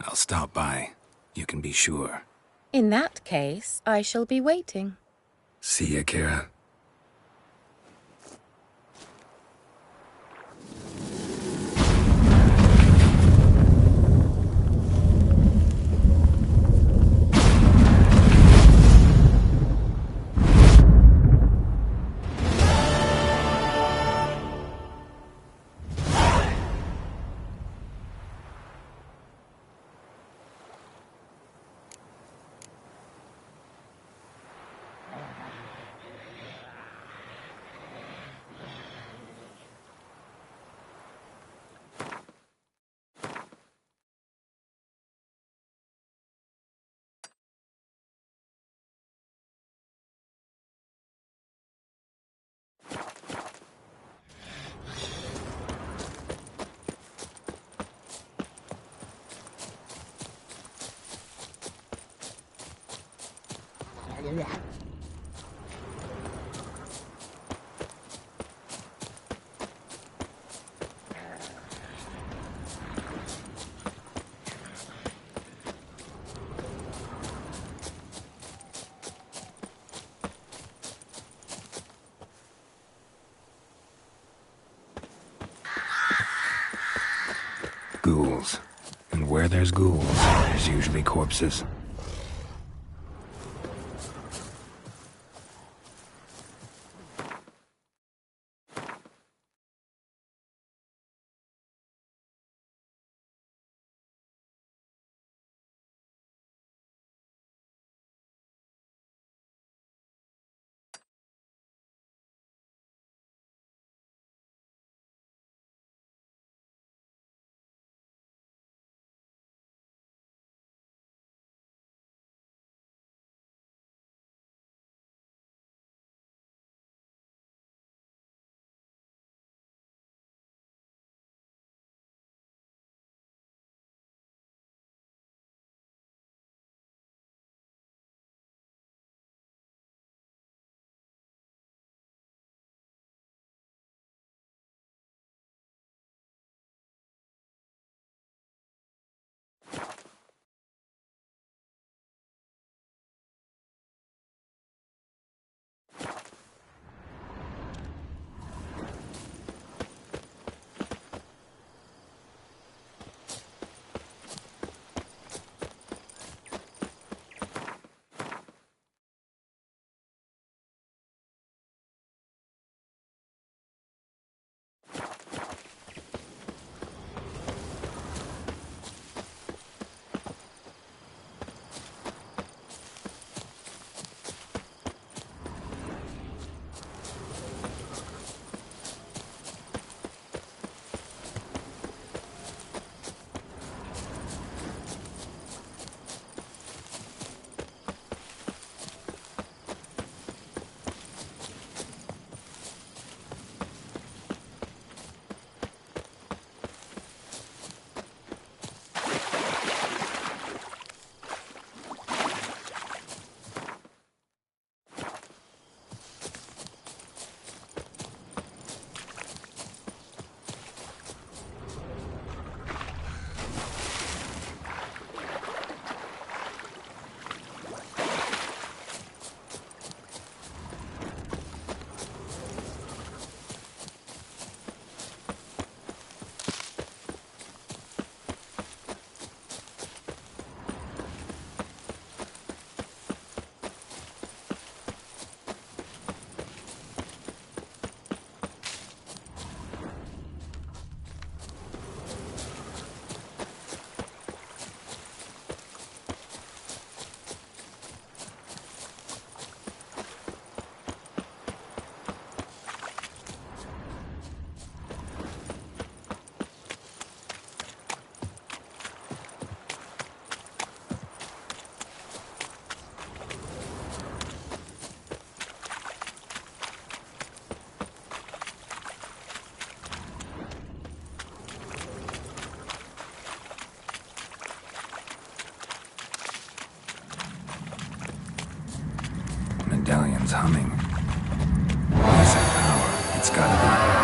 I'll stop by. You can be sure. In that case, I shall be waiting. See ya, Kira. Ghouls. And where there's ghouls, there's usually corpses. humming. Massive power. It's gotta be.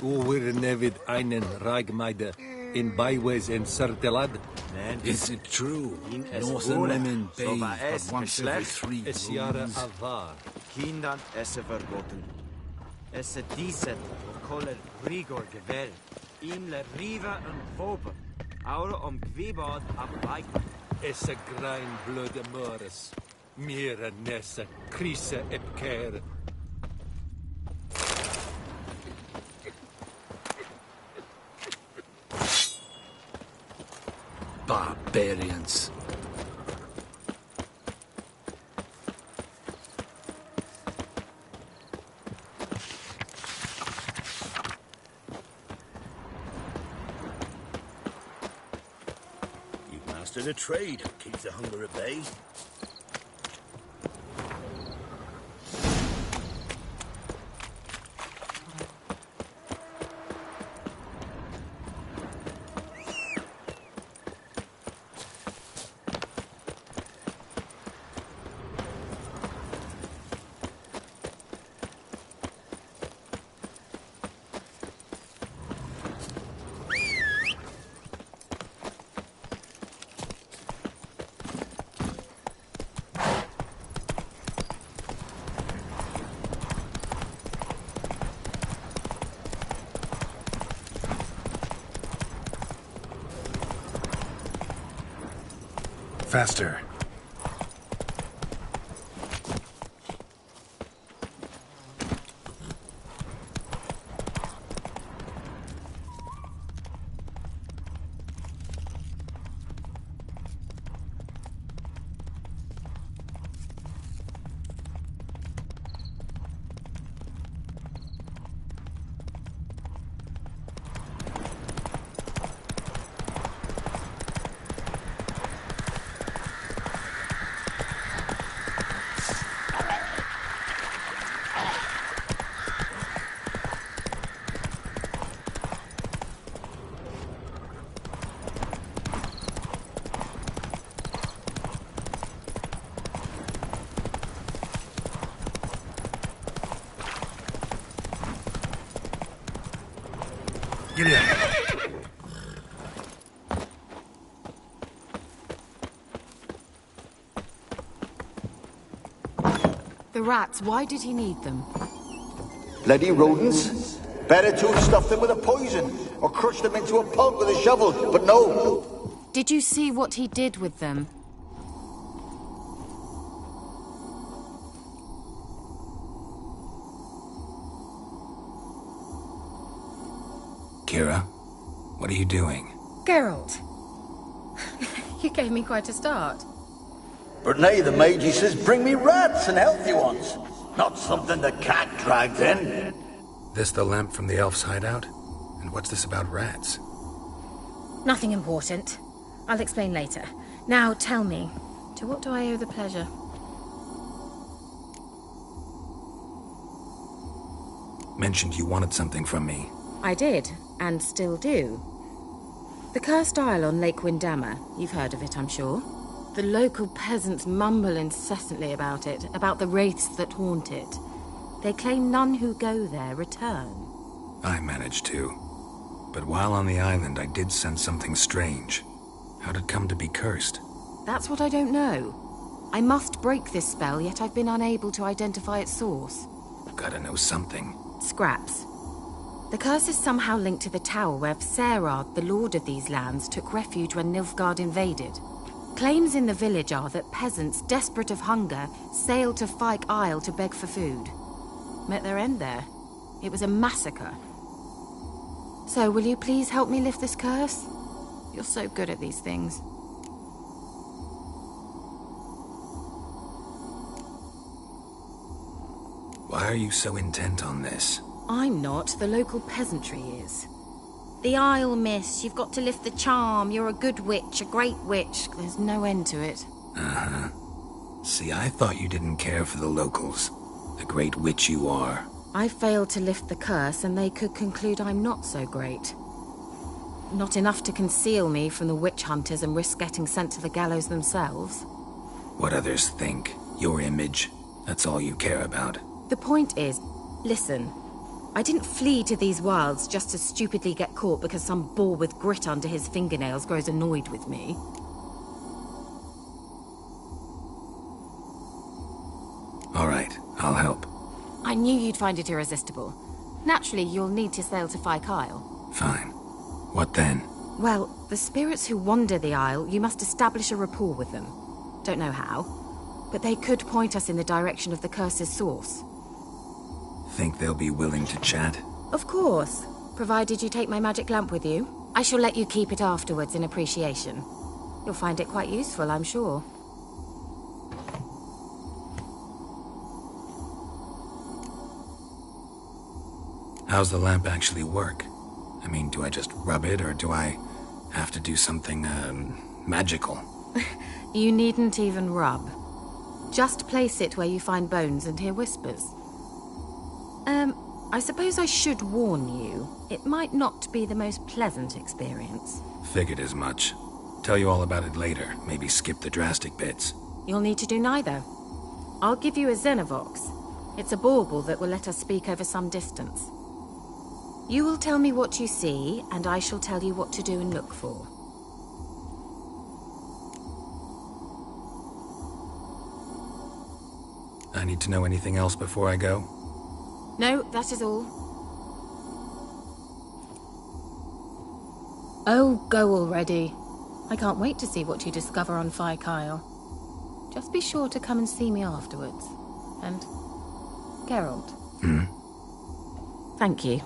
wir nevid einen Ragmeide in Beiwes en Sertelad. Is it true? Northern women bathe but once every 3 Es jahre moons? avar. Kindern esse verboten. Esse diset och koller rigor geväl. Imle riva en vopen. Aure gwibad ab baikman. Esse grein blöde mores. Mire nesse krise epker. Barbarians. You've mastered a trade. Keeps the hunger at bay. Faster. Get in. The rats, why did he need them? Bloody rodents. Better to have stuffed them with a poison, or crushed them into a pulp with a shovel, but no. Did you see what he did with them? Kira, what are you doing? Geralt. You gave me quite a start. But now the Magi says bring me rats and healthy ones. Not something the cat dragged in. This the lamp from the elf's hideout? And what's this about rats? Nothing important. I'll explain later. Now tell me, to what do I owe the pleasure? Mentioned you wanted something from me. I did, and still do. The cursed isle on Lake Windammer, you've heard of it, I'm sure. The local peasants mumble incessantly about it, about the wraiths that haunt it. They claim none who go there return. I managed to. But while on the island, I did sense something strange. How'd it come to be cursed? That's what I don't know. I must break this spell, yet I've been unable to identify its source. Gotta know something. Scraps. The curse is somehow linked to the tower where Serard, the lord of these lands, took refuge when Nilfgaard invaded. Claims in the village are that peasants, desperate of hunger, sailed to Fyke Isle to beg for food. Met their end there. It was a massacre. So, will you please help me lift this curse? You're so good at these things. Why are you so intent on this? I'm not. The local peasantry is. The Isle, miss. You've got to lift the charm. You're a good witch, a great witch. There's no end to it. Uh-huh. See, I thought you didn't care for the locals. The great witch you are. I failed to lift the curse, and they could conclude I'm not so great. Not enough to conceal me from the witch hunters and risk getting sent to the gallows themselves. What others think. Your image. That's all you care about. The point is, listen. I didn't flee to these wilds just to stupidly get caught because some boar with grit under his fingernails grows annoyed with me. All right, I'll help. I knew you'd find it irresistible. Naturally, you'll need to sail to Fyke Isle. Fine. What then? Well, the spirits who wander the Isle, you must establish a rapport with them. Don't know how, but they could point us in the direction of the curse's source. Think they'll be willing to chat? Of course, provided you take my magic lamp with you. I shall let you keep it afterwards in appreciation. You'll find it quite useful, I'm sure. How's the lamp actually work? I mean, do I just rub it, or do I have to do something, magical? You needn't even rub. Just place it where you find bones and hear whispers. I suppose I should warn you. It might not be the most pleasant experience. Figured as much. Tell you all about it later. Maybe skip the drastic bits. You'll need to do neither. I'll give you a Xenovox. It's a bauble that will let us speak over some distance. You will tell me what you see, and I shall tell you what to do and look for. I need to know anything else before I go? No, that is all. Oh, go already. I can't wait to see what you discover on Fyke Isle. Just be sure to come and see me afterwards. And Geralt. Hmm? Thank you.